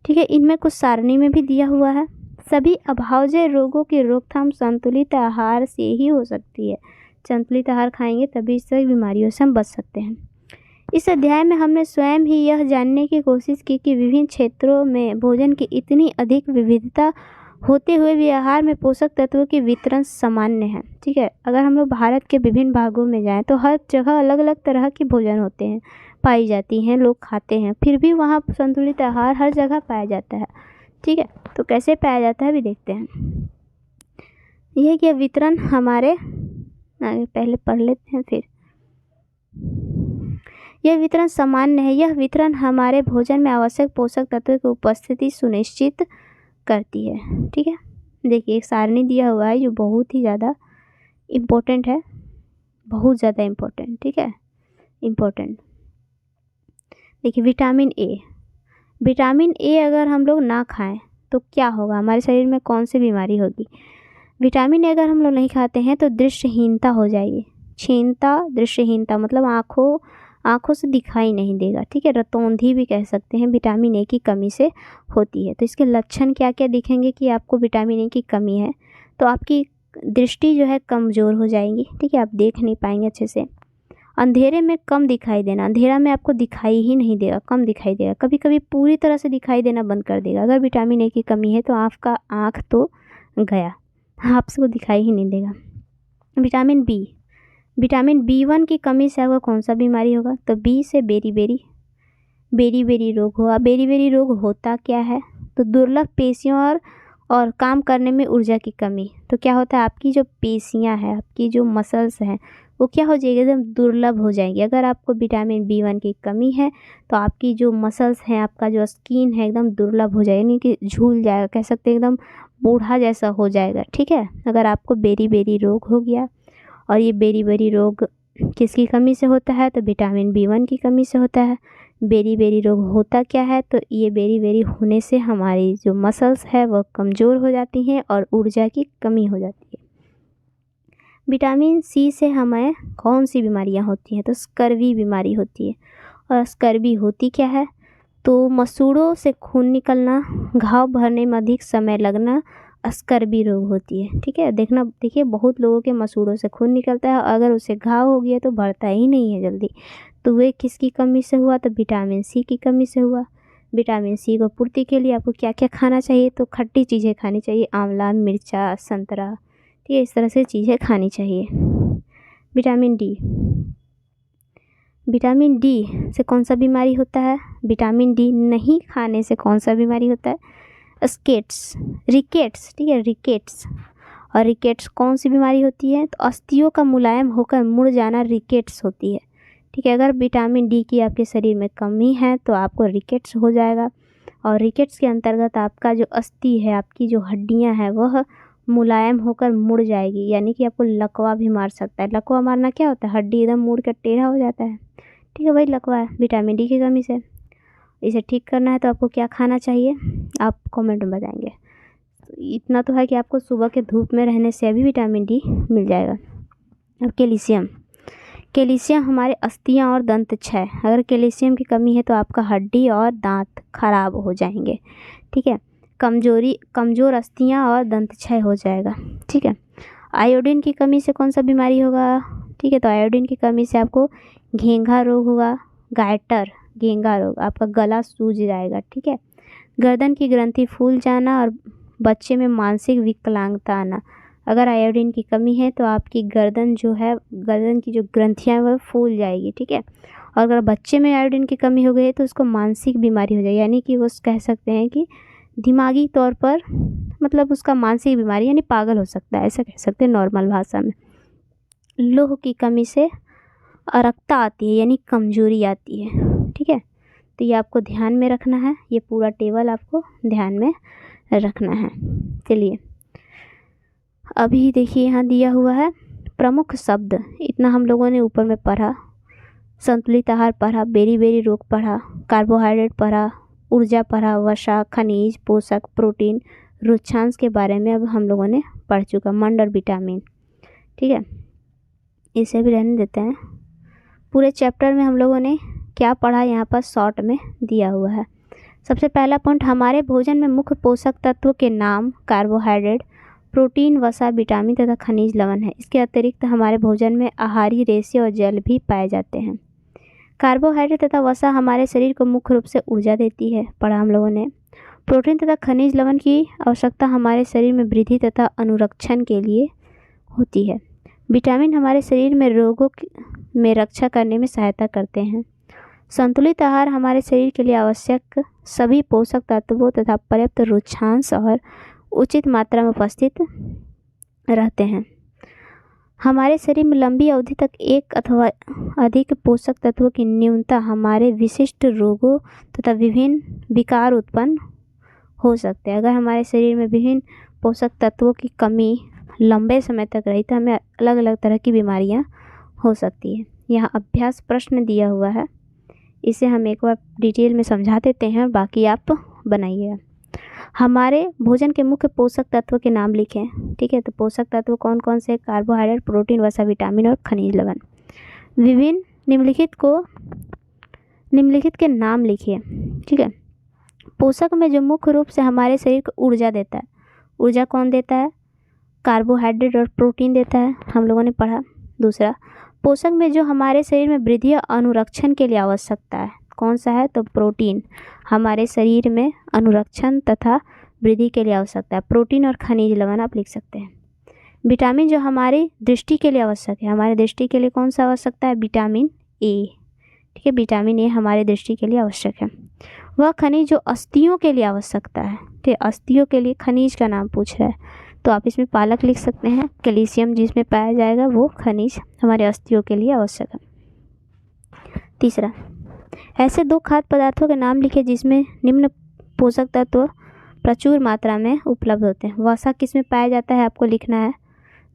ठीक है, इनमें कुछ सारणी में भी दिया हुआ है। सभी अभावजय रोगों की रोकथाम संतुलित आहार से ही हो सकती है। संतुलित आहार खाएंगे तभी इस तरह बीमारियों से हम बच सकते हैं। इस अध्याय में हमने स्वयं ही यह जानने की कोशिश की कि विभिन्न क्षेत्रों में भोजन की इतनी अधिक विविधता होते हुए भी आहार में पोषक तत्वों की वितरण सामान्य है। ठीक है, अगर हम लोग भारत के विभिन्न भागों में जाएं तो हर जगह अलग अलग तरह के भोजन होते हैं, पाई जाती हैं, लोग खाते हैं, फिर भी वहाँ संतुलित आहार हर जगह पाया जाता है। ठीक है, तो कैसे पाया जाता है भी देखते हैं। यह कि वितरण हमारे आगे पहले पढ़ लेते हैं फिर। यह वितरण सामान्य है। यह वितरण हमारे भोजन में आवश्यक पोषक तत्वों की उपस्थिति सुनिश्चित करती है। ठीक है, देखिए एक सारणी दिया हुआ है जो बहुत ही ज़्यादा इम्पोर्टेंट है, बहुत ज़्यादा इम्पोर्टेंट। ठीक है, इम्पोर्टेंट। देखिए विटामिन ए, विटामिन ए अगर हम लोग ना खाएं तो क्या होगा, हमारे शरीर में कौन सी बीमारी होगी। विटामिन ए अगर हम लोग नहीं खाते हैं तो दृष्टिहीनता हो जाएगी। क्षीणता, दृष्टिहीनता मतलब आँखों से दिखाई नहीं देगा। ठीक है, रतौंधी भी कह सकते हैं, विटामिन ए की कमी से होती है। तो इसके लक्षण क्या क्या दिखेंगे कि आपको विटामिन ए की कमी है, तो आपकी दृष्टि जो है कमज़ोर हो जाएगी। ठीक है, आप देख नहीं पाएंगे अच्छे से। अंधेरे में कम दिखाई देना, अंधेरा में आपको दिखाई ही नहीं देगा, कम दिखाई देगा, कभी कभी पूरी तरह से दिखाई देना बंद कर देगा। अगर विटामिन ए की कमी है तो आपका आँख तो गया, आपको दिखाई ही नहीं देगा। विटामिन बी, विटामिन B1 की कमी से आपको कौन सा बीमारी होगा, तो बी से बेरी रोग होगा। बेरी रोग होता क्या है, तो दुर्लभ पेशियों और काम करने में ऊर्जा की कमी। तो क्या होता है, आपकी जो पेशियां हैं, आपकी जो मसल्स हैं, वो क्या हो जाएगी, एकदम दुर्लभ हो जाएंगी। अगर आपको विटामिन B1 की कमी है तो आपकी जो मसल्स हैं, आपका जो स्किन है एकदम दुर्लभ हो जाएगा, यानी कि झूल जाएगा, कह सकते हैं एकदम बूढ़ा जैसा हो जाएगा। ठीक है, अगर आपको बेरी रोग हो गया, और ये बेरी रोग किसकी कमी से होता है, तो विटामिन B1 की कमी से होता है। बेरी रोग होता क्या है, तो ये बेरी होने से हमारी जो मसल्स है वो कमज़ोर हो जाती हैं और ऊर्जा की कमी हो जाती है। विटामिन सी से हमें कौन सी बीमारियां होती हैं, तो स्कर्वी बीमारी होती है। और स्कर्वी होती क्या है, तो मसूड़ों से खून निकलना, घाव भरने में अधिक समय लगना, स्कर्वी रोग होती है। ठीक है, देखिए बहुत लोगों के मसूड़ों से खून निकलता है, अगर उसे घाव हो गया तो भरता ही नहीं है जल्दी। तो वे किसकी कमी से हुआ, तो विटामिन सी की कमी से हुआ। विटामिन सी को पूर्ति के लिए आपको क्या क्या खाना चाहिए, तो खट्टी चीज़ें खानी चाहिए, आंवला, मिर्चा, संतरा। ठीक है, इस तरह से चीज़ें खानी चाहिए। विटामिन डी, विटामिन डी से कौन सा बीमारी होता है, विटामिन डी नहीं खाने से कौन सा बीमारी होता है, रिकेट्स। ठीक है, रिकेट्स। और रिकेट्स कौन सी बीमारी होती है, तो अस्थियों का मुलायम होकर मुड़ जाना रिकेट्स होती है। ठीक है, अगर विटामिन डी की आपके शरीर में कमी है तो आपको रिकेट्स हो जाएगा। और रिकेट्स के अंतर्गत आपका जो अस्थि है, आपकी जो हड्डियां हैं वह मुलायम होकर मुड़ जाएगी, यानी कि आपको लकवा भी मार सकता है। लकवा मारना क्या होता है, हड्डी एकदम मुड़ कर टेढ़ा हो जाता है। ठीक है, वही लकवा है विटामिन डी की कमी से। इसे ठीक करना है तो आपको क्या खाना चाहिए, आप कमेंट में बताएंगे। इतना तो है कि आपको सुबह के धूप में रहने से भी विटामिन डी मिल जाएगा। अब कैल्शियम हमारे अस्थियां और दंत क्षय, अगर कैल्शियम की कमी है तो आपका हड्डी और दांत खराब हो जाएंगे। ठीक है, कमज़ोर अस्थियां और दंत क्षय हो जाएगा। ठीक है, आयोडीन की कमी से कौन सा बीमारी होगा, ठीक है, तो आयोडीन की कमी से आपको घेंघा रोग होगा, गायटर, घेंघा रोग, आपका गला सूज जाएगा। ठीक है, गर्दन की ग्रंथि फूल जाना और बच्चे में मानसिक विकलांगता आना। अगर आयोडीन की कमी है तो आपकी गर्दन जो है, गर्दन की जो ग्रंथियाँ हैं वह फूल जाएगी, ठीक है। और अगर बच्चे में आयोडीन की कमी हो गई है तो उसको मानसिक बीमारी हो जाएगी, यानी कि वो कह सकते हैं कि दिमागी तौर पर मतलब उसका मानसिक बीमारी यानी पागल हो सकता है, ऐसा कह सकते हैं नॉर्मल भाषा में। लोह की कमी से अरक्ता आती है यानी कमजोरी आती है, ठीक है। तो ये आपको ध्यान में रखना है, ये पूरा टेबल आपको ध्यान में रखना है। चलिए अभी देखिए यहाँ दिया हुआ है प्रमुख शब्द, इतना हम लोगों ने ऊपर में पढ़ा। संतुलित आहार पढ़ा, बेरी बेरी रोग पढ़ा, कार्बोहाइड्रेट पढ़ा, ऊर्जा पढ़ा, वसा, खनिज, पोषक, प्रोटीन, रुक्षांश के बारे में अब हम लोगों ने पढ़ चुका, मंड और विटामिन, ठीक है। इसे भी रहने देते हैं। पूरे चैप्टर में हम लोगों ने क्या पढ़ा यहाँ पर शॉर्ट में दिया हुआ है। सबसे पहला पॉइंट, हमारे भोजन में मुख्य पोषक तत्वों के नाम कार्बोहाइड्रेट, प्रोटीन, वसा, विटामिन तथा खनिज लवण है। इसके अतिरिक्त हमारे भोजन में आहारी रेशे और जल भी पाए जाते हैं। कार्बोहाइड्रेट तथा वसा हमारे शरीर को मुख्य रूप से ऊर्जा देती है, पढ़ा हम लोगों ने। प्रोटीन तथा खनिज लवण की आवश्यकता हमारे शरीर में वृद्धि तथा अनुरक्षण के लिए होती है। विटामिन हमारे शरीर में रोगों में रक्षा करने में सहायता करते हैं। संतुलित आहार हमारे शरीर के लिए आवश्यक सभी पोषक तत्वों तथा पर्याप्त रुक्षांश और उचित मात्रा में उपस्थित रहते हैं। हमारे शरीर में लंबी अवधि तक एक अथवा अधिक पोषक तत्वों की न्यूनता हमारे विशिष्ट रोगों तथा विभिन्न विकार उत्पन्न हो सकते हैं। अगर हमारे शरीर में विभिन्न पोषक तत्वों की कमी लंबे समय तक रही तो हमें अलग अलग तरह की बीमारियां हो सकती है। यहाँ अभ्यास प्रश्न दिया हुआ है, इसे हम एक बार डिटेल में समझा देते हैं और बाकी आप बनाइएगा। हमारे भोजन के मुख्य पोषक तत्वों के नाम लिखें, ठीक है। तो पोषक तत्व कौन कौन से? कार्बोहाइड्रेट, प्रोटीन, वसा, विटामिन और खनिज लवण। विभिन्न निम्नलिखित के नाम लिखिए, ठीक है। पोषक में जो मुख्य रूप से हमारे शरीर को ऊर्जा देता है, ऊर्जा कौन देता है? कार्बोहाइड्रेट और प्रोटीन देता है, हम लोगों ने पढ़ा। दूसरा, पोषक में जो हमारे शरीर में वृद्धि और अनुरक्षण के लिए आवश्यकता है, कौन सा है? तो प्रोटीन हमारे शरीर में अनुरक्षण तथा वृद्धि के लिए आवश्यकता है। प्रोटीन और खनिज लवण आप लिख सकते हैं। विटामिन जो हमारी दृष्टि के लिए आवश्यक है, हमारे दृष्टि के लिए कौन सा आवश्यकता है? विटामिन ए, ठीक है। विटामिन ए हमारे दृष्टि के लिए आवश्यक है। वह खनिज जो अस्थियों के लिए आवश्यकता है, ठीक, अस्थियों के लिए खनिज का नाम पूछ रहा है तो आप इसमें पालक लिख सकते हैं। कैल्शियम जिसमें पाया जाएगा वो खनिज हमारे अस्थियों के लिए आवश्यक है। तीसरा, ऐसे 2 खाद्य पदार्थों के नाम लिखे जिसमें निम्न पोषक तत्व प्रचुर मात्रा में उपलब्ध होते हैं। वसा किस में पाया जाता है? आपको लिखना है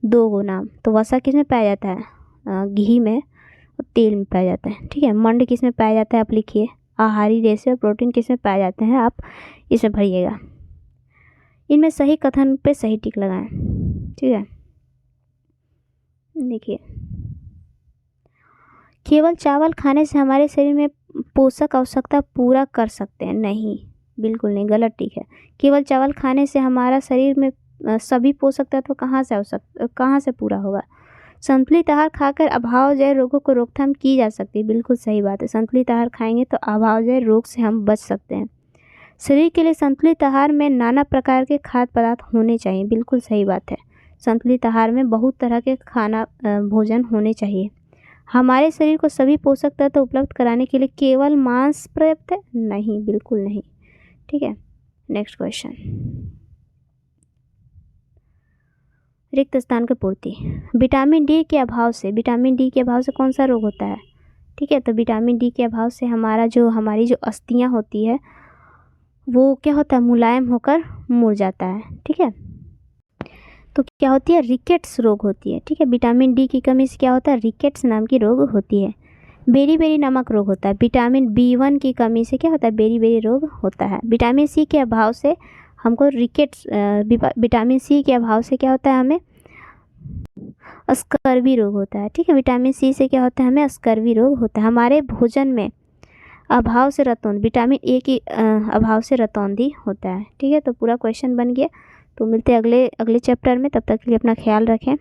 2 नाम। तो वसा किस में पाया जाता है? घी में और तेल में पाया जाता है, ठीक है। मंड किस में पाया जाता है? आप लिखिए। आहारी रेशे और प्रोटीन किस में पाए जाते हैं? आप इसमें भरिएगा। इनमें सही कथन पे सही टिक लगाएं, ठीक है। देखिए, केवल चावल खाने से हमारे शरीर में पोषक आवश्यकता पूरा कर सकते हैं? नहीं, बिल्कुल नहीं, गलत टिक है। केवल चावल खाने से हमारा शरीर में सभी पोषक तत्व कहाँ से पूरा होगा? संतुलित आहार खाकर अभावजन्य रोगों को रोकथाम की जा सकती है, बिल्कुल सही बात है। संतुलित आहार खाएंगे तो अभावजन्य रोग से हम बच सकते हैं। शरीर के लिए संतुलित आहार में नाना प्रकार के खाद्य पदार्थ होने चाहिए, बिल्कुल सही बात है। संतुलित आहार में बहुत तरह के भोजन होने चाहिए। हमारे शरीर को सभी पोषक तत्व उपलब्ध कराने के लिए केवल मांस पर्याप्त है? नहीं, बिल्कुल नहीं, ठीक है। नेक्स्ट क्वेश्चन, रिक्त स्थान की पूर्ति। विटामिन डी के अभाव से कौन सा रोग होता है? ठीक है, तो विटामिन डी के अभाव से हमारी जो अस्थियां होती है वो क्या होता है? मुलायम होकर मुड़ जाता है, ठीक है। तो क्या होती है? रिकेट्स रोग होती है, ठीक है। विटामिन डी की कमी से क्या होता है? रिकेट्स नाम की रोग होती है। बेरी बेरी नामक रोग होता है। विटामिन B1 की कमी से क्या होता है? बेरी बेरी रोग होता है। विटामिन सी के अभाव से हमको रिकेट्स, विटामिन सी के अभाव से क्या होता है? हमें स्कर्वी रोग होता है, ठीक है। विटामिन सी से क्या होता है? हमें स्कर्वी रोग होता है। हमारे भोजन में अभाव से रतौंधी, विटामिन ए की अभाव से रतौंधी होता है, ठीक है। तो पूरा क्वेश्चन बन गया। तो मिलते हैं अगले चैप्टर में, तब तक के लिए अपना ख्याल रखें।